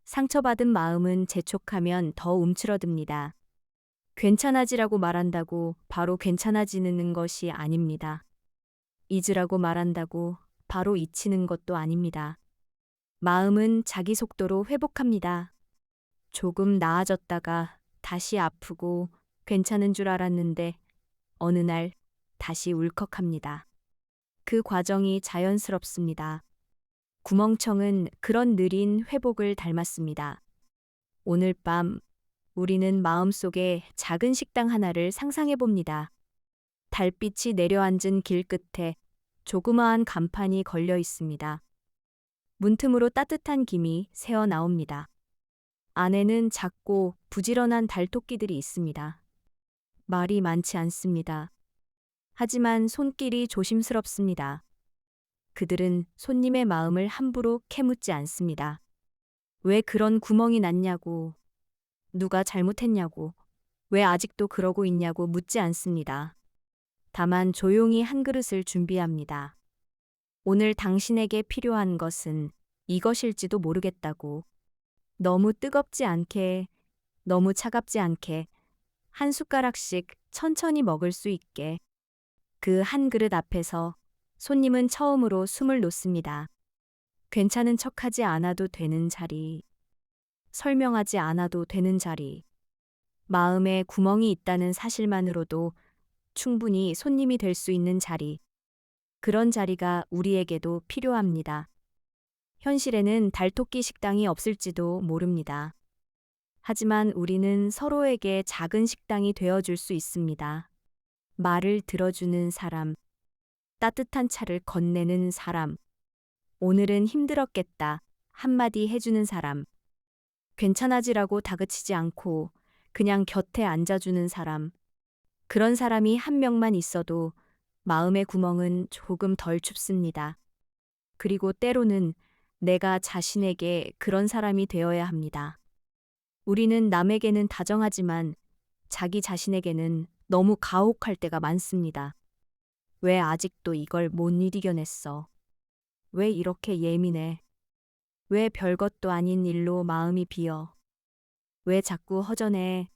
상처받은 마음은 재촉하면 더 움츠러듭니다. 괜찮아지라고 말한다고 바로 괜찮아지는 것이 아닙니다. 잊으라고 말한다고 바로 잊히는 것도 아닙니다. 마음은 자기 속도로 회복합니다. 조금 나아졌다가 다시 아프고 괜찮은 줄 알았는데 어느 날 다시 울컥합니다. 그 과정이 자연스럽습니다. 구멍청은 그런 느린 회복을 닮았습니다. 오늘 밤 우리는 마음속에 작은 식당 하나를 상상해 봅니다. 달빛이 내려앉은 길 끝에 조그마한 간판이 걸려 있습니다. 문틈으로 따뜻한 김이 새어 나옵니다. 안에는 작고 부지런한 달토끼들이 있습니다. 말이 많지 않습니다. 하지만 손길이 조심스럽습니다. 그들은 손님의 마음을 함부로 캐묻지 않습니다. 왜 그런 구멍이 났냐고, 누가 잘못했냐고, 왜 아직도 그러고 있냐고 묻지 않습니다. 다만 조용히 한 그릇을 준비합니다. 오늘 당신에게 필요한 것은 이것일지도 모르겠다고. 너무 뜨겁지 않게, 너무 차갑지 않게, 한 숟가락씩 천천히 먹을 수 있게. 그 한 그릇 앞에서 손님은 처음으로 숨을 놓습니다. 괜찮은 척하지 않아도 되는 자리, 설명하지 않아도 되는 자리, 마음에 구멍이 있다는 사실만으로도 충분히 손님이 될 수 있는 자리, 그런 자리가 우리에게도 필요합니다. 현실에는 달토끼 식당이 없을지도 모릅니다. 하지만 우리는 서로에게 작은 식당이 되어줄 수 있습니다. 말을 들어주는 사람, 따뜻한 차를 건네는 사람, 오늘은 힘들었겠다 한마디 해주는 사람, 괜찮아지라고 다그치지 않고 그냥 곁에 앉아주는 사람, 그런 사람이 한 명만 있어도 마음의 구멍은 조금 덜 춥습니다. 그리고 때로는 내가 자신에게 그런 사람이 되어야 합니다. 우리는 남에게는 다정하지만 자기 자신에게는 너무 가혹할 때가 많습니다. 왜 아직도 이걸 못 이겨냈어? 왜 이렇게 예민해? 왜 별것도 아닌 일로 마음이 비어? 왜 자꾸 허전해?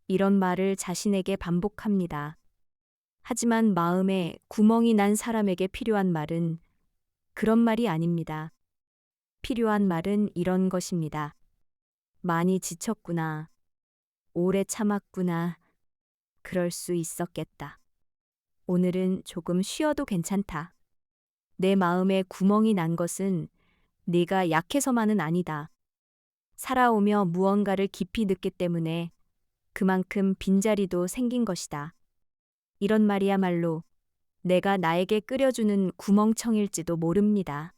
이런 말을 자신에게 반복합니다. 하지만 마음에 구멍이 난 사람에게 필요한 말은 그런 말이 아닙니다. 필요한 말은 이런 것입니다. 많이 지쳤구나. 오래 참았구나. 그럴 수 있었겠다. 오늘은 조금 쉬어도 괜찮다. 내 마음에 구멍이 난 것은 네가 약해서만은 아니다. 살아오며 무언가를 깊이 느꼈기 때문에 그만큼 빈자리도 생긴 것이다. 이런 말이야말로 내가 나에게 끓여주는 구멍청일지도 모릅니다.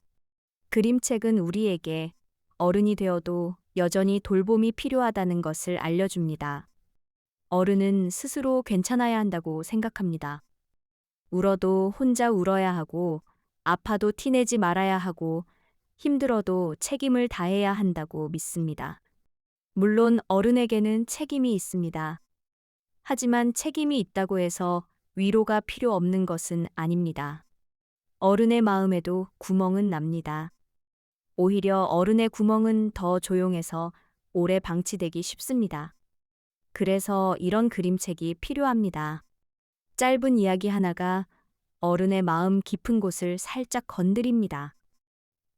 그림책은 우리에게 어른이 되어도 여전히 돌봄이 필요하다는 것을 알려줍니다. 어른은 스스로 괜찮아야 한다고 생각합니다. 울어도 혼자 울어야 하고, 아파도 티내지 말아야 하고, 힘들어도 책임을 다해야 한다고 믿습니다. 물론 어른에게는 책임이 있습니다. 하지만 책임이 있다고 해서 위로가 필요 없는 것은 아닙니다. 어른의 마음에도 구멍은 납니다. 오히려 어른의 구멍은 더 조용해서 오래 방치되기 쉽습니다. 그래서 이런 그림책이 필요합니다. 짧은 이야기 하나가 어른의 마음 깊은 곳을 살짝 건드립니다.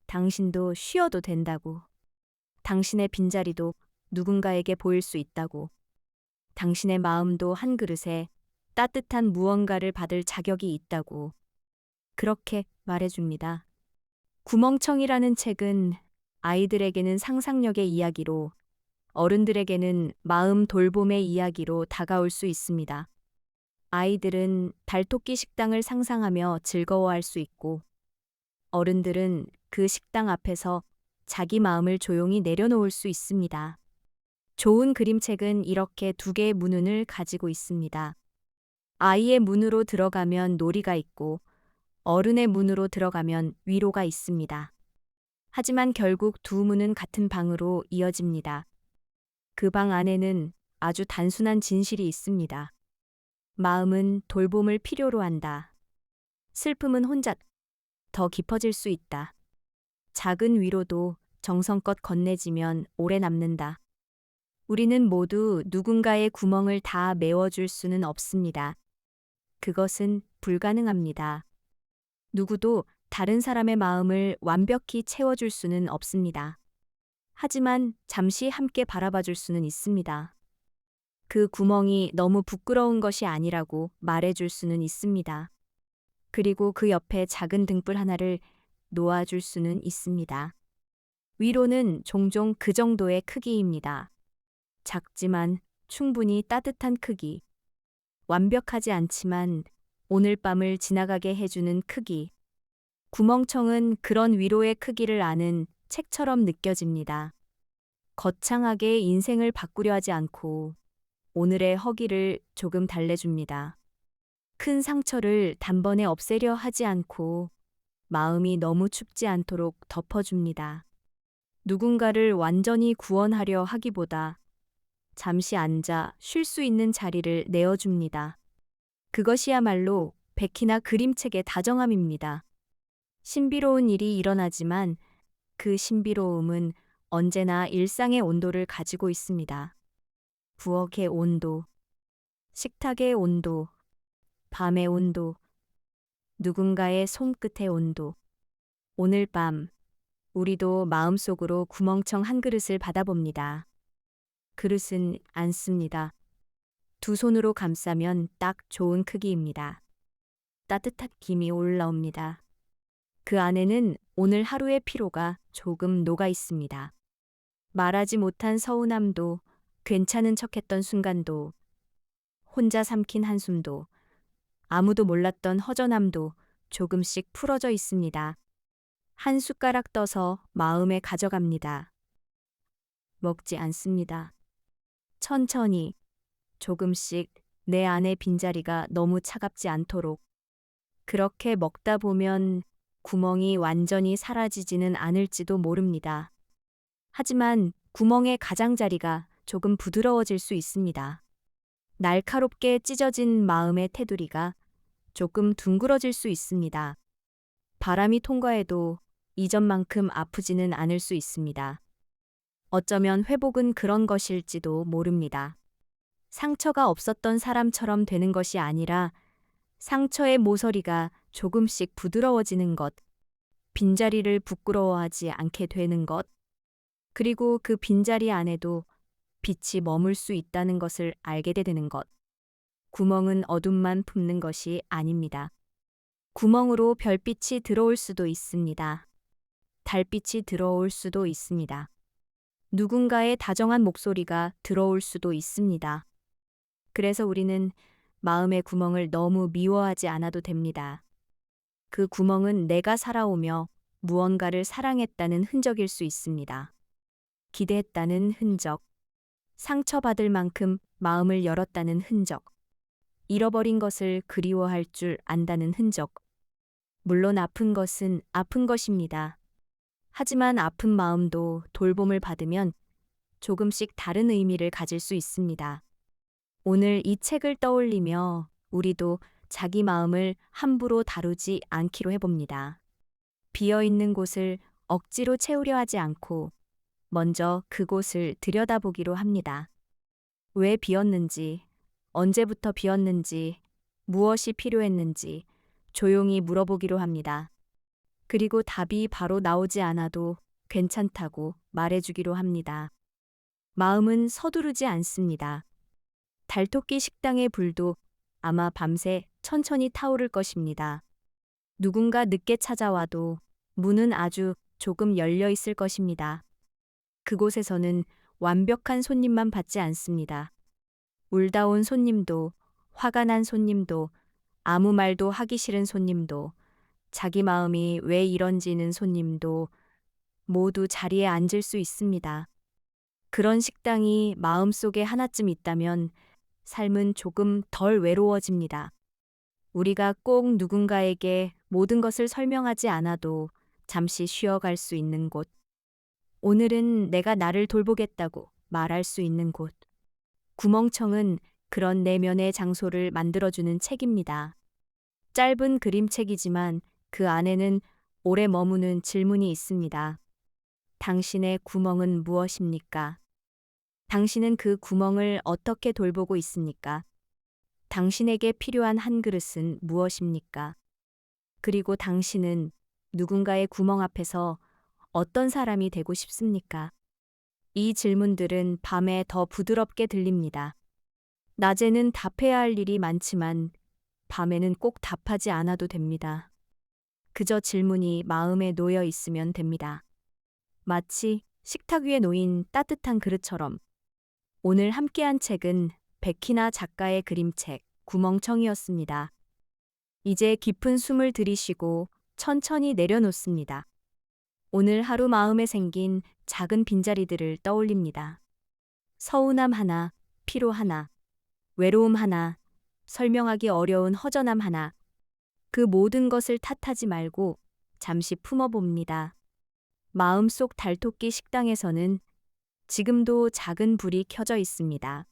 당신도 쉬어도 된다고. 당신의 빈자리도 누군가에게 보일 수 있다고. 당신의 마음도 한 그릇에 따뜻한 무언가를 받을 자격이 있다고 그렇게 말해줍니다. 구멍청이라는 책은 아이들에게는 상상력의 이야기로, 어른들에게는 마음 돌봄의 이야기로 다가올 수 있습니다. 아이들은 달토끼 식당을 상상하며 즐거워할 수 있고, 어른들은 그 식당 앞에서 자기 마음을 조용히 내려놓을 수 있습니다. 좋은 그림책은 이렇게 두 개의 문을 가지고 있습니다. 아이의 문으로 들어가면 놀이가 있고, 어른의 문으로 들어가면 위로가 있습니다. 하지만 결국 두 문은 같은 방으로 이어집니다. 그 방 안에는 아주 단순한 진실이 있습니다. 마음은 돌봄을 필요로 한다. 슬픔은 혼자 더 깊어질 수 있다. 작은 위로도 정성껏 건네지면 오래 남는다. 우리는 모두 누군가의 구멍을 다 메워줄 수는 없습니다. 그것은 불가능합니다. 누구도 다른 사람의 마음을 완벽히 채워줄 수는 없습니다. 하지만 잠시 함께 바라봐 줄 수는 있습니다. 그 구멍이 너무 부끄러운 것이 아니라고 말해줄 수는 있습니다. 그리고 그 옆에 작은 등불 하나를 놓아줄 수는 있습니다. 위로는 종종 그 정도의 크기입니다. 작지만 충분히 따뜻한 크기. 완벽하지 않지만 오늘 밤을 지나가게 해주는 크기. 구멍청은 그런 위로의 크기를 아는 책처럼 느껴집니다. 거창하게 인생을 바꾸려 하지 않고 오늘의 허기를 조금 달래줍니다. 큰 상처를 단번에 없애려 하지 않고 마음이 너무 춥지 않도록 덮어줍니다. 누군가를 완전히 구원하려 하기보다 잠시 앉아 쉴 수 있는 자리를 내어줍니다. 그것이야말로 백희나 그림책의 다정함입니다. 신비로운 일이 일어나지만 그 신비로움은 언제나 일상의 온도를 가지고 있습니다. 부엌의 온도, 식탁의 온도, 밤의 온도, 누군가의 손끝의 온도. 오늘 밤, 우리도 마음속으로 구멍청 한 그릇을 받아봅니다. 그릇은 안습니다. 두 손으로 감싸면 딱 좋은 크기입니다. 따뜻한 김이 올라옵니다. 그 안에는 오늘 하루의 피로가 조금 녹아 있습니다. 말하지 못한 서운함도, 괜찮은 척했던 순간도, 혼자 삼킨 한숨도, 아무도 몰랐던 허전함도 조금씩 풀어져 있습니다. 한 숟가락 떠서 마음에 가져갑니다. 먹지 않습니다. 천천히, 조금씩 내 안의 빈자리가 너무 차갑지 않도록. 그렇게 먹다 보면 구멍이 완전히 사라지지는 않을지도 모릅니다. 하지만 구멍의 가장자리가 조금 부드러워질 수 있습니다. 날카롭게 찢어진 마음의 테두리가 조금 둥그러질 수 있습니다. 바람이 통과해도 이전만큼 아프지는 않을 수 있습니다. 어쩌면 회복은 그런 것일지도 모릅니다. 상처가 없었던 사람처럼 되는 것이 아니라 상처의 모서리가 조금씩 부드러워지는 것, 빈자리를 부끄러워하지 않게 되는 것, 그리고 그 빈자리 안에도 빛이 머물 수 있다는 것을 알게 되는 것. 구멍은 어둠만 품는 것이 아닙니다. 구멍으로 별빛이 들어올 수도 있습니다. 달빛이 들어올 수도 있습니다. 누군가의 다정한 목소리가 들어올 수도 있습니다. 그래서 우리는 마음의 구멍을 너무 미워하지 않아도 됩니다. 그 구멍은 내가 살아오며 무언가를 사랑했다는 흔적일 수 있습니다. 기대했다는 흔적, 상처받을 만큼 마음을 열었다는 흔적, 잃어버린 것을 그리워할 줄 안다는 흔적. 물론 아픈 것은 아픈 것입니다. 하지만 아픈 마음도 돌봄을 받으면 조금씩 다른 의미를 가질 수 있습니다. 오늘 이 책을 떠올리며 우리도 자기 마음을 함부로 다루지 않기로 해봅니다. 비어있는 곳을 억지로 채우려 하지 않고 먼저 그곳을 들여다보기로 합니다. 왜 비었는지, 언제부터 비었는지, 무엇이 필요했는지 조용히 물어보기로 합니다. 그리고 답이 바로 나오지 않아도 괜찮다고 말해주기로 합니다. 마음은 서두르지 않습니다. 달토끼 식당의 불도 아마 밤새 천천히 타오를 것입니다. 누군가 늦게 찾아와도 문은 아주 조금 열려 있을 것입니다. 그곳에서는 완벽한 손님만 받지 않습니다. 울다 온 손님도, 화가 난 손님도, 아무 말도 하기 싫은 손님도, 자기 마음이 왜 이런지는 손님도 모두 자리에 앉을 수 있습니다. 그런 식당이 마음속에 하나쯤 있다면 삶은 조금 덜 외로워집니다. 우리가 꼭 누군가에게 모든 것을 설명하지 않아도 잠시 쉬어갈 수 있는 곳. 오늘은 내가 나를 돌보겠다고 말할 수 있는 곳. 구멍청은 그런 내면의 장소를 만들어주는 책입니다. 짧은 그림책이지만 그 안에는 오래 머무는 질문이 있습니다. 당신의 구멍은 무엇입니까? 당신은 그 구멍을 어떻게 돌보고 있습니까? 당신에게 필요한 한 그릇은 무엇입니까? 그리고 당신은 누군가의 구멍 앞에서 어떤 사람이 되고 싶습니까? 이 질문들은 밤에 더 부드럽게 들립니다. 낮에는 답해야 할 일이 많지만 밤에는 꼭 답하지 않아도 됩니다. 그저 질문이 마음에 놓여 있으면 됩니다. 마치 식탁 위에 놓인 따뜻한 그릇처럼. 오늘 함께한 책은 백희나 작가의 그림책 구멍청이었습니다. 이제 깊은 숨을 들이쉬고 천천히 내려놓습니다. 오늘 하루 마음에 생긴 작은 빈자리들을 떠올립니다. 서운함 하나, 피로 하나, 외로움 하나, 설명하기 어려운 허전함 하나. 그 모든 것을 탓하지 말고 잠시 품어봅니다. 마음속 달토끼 식당에서는 지금도 작은 불이 켜져 있습니다.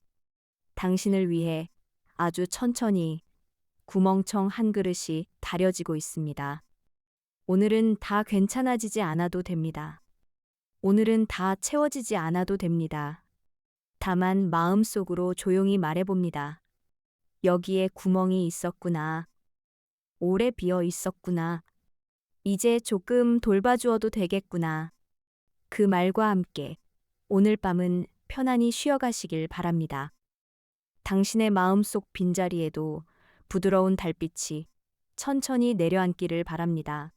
당신을 위해 아주 천천히 구멍청 한 그릇이 다려지고 있습니다. 오늘은 다 괜찮아지지 않아도 됩니다. 오늘은 다 채워지지 않아도 됩니다. 다만 마음속으로 조용히 말해봅니다. 여기에 구멍이 있었구나. 오래 비어 있었구나. 이제 조금 돌봐주어도 되겠구나. 그 말과 함께 오늘 밤은 편안히 쉬어가시길 바랍니다. 당신의 마음속 빈자리에도 부드러운 달빛이 천천히 내려앉기를 바랍니다.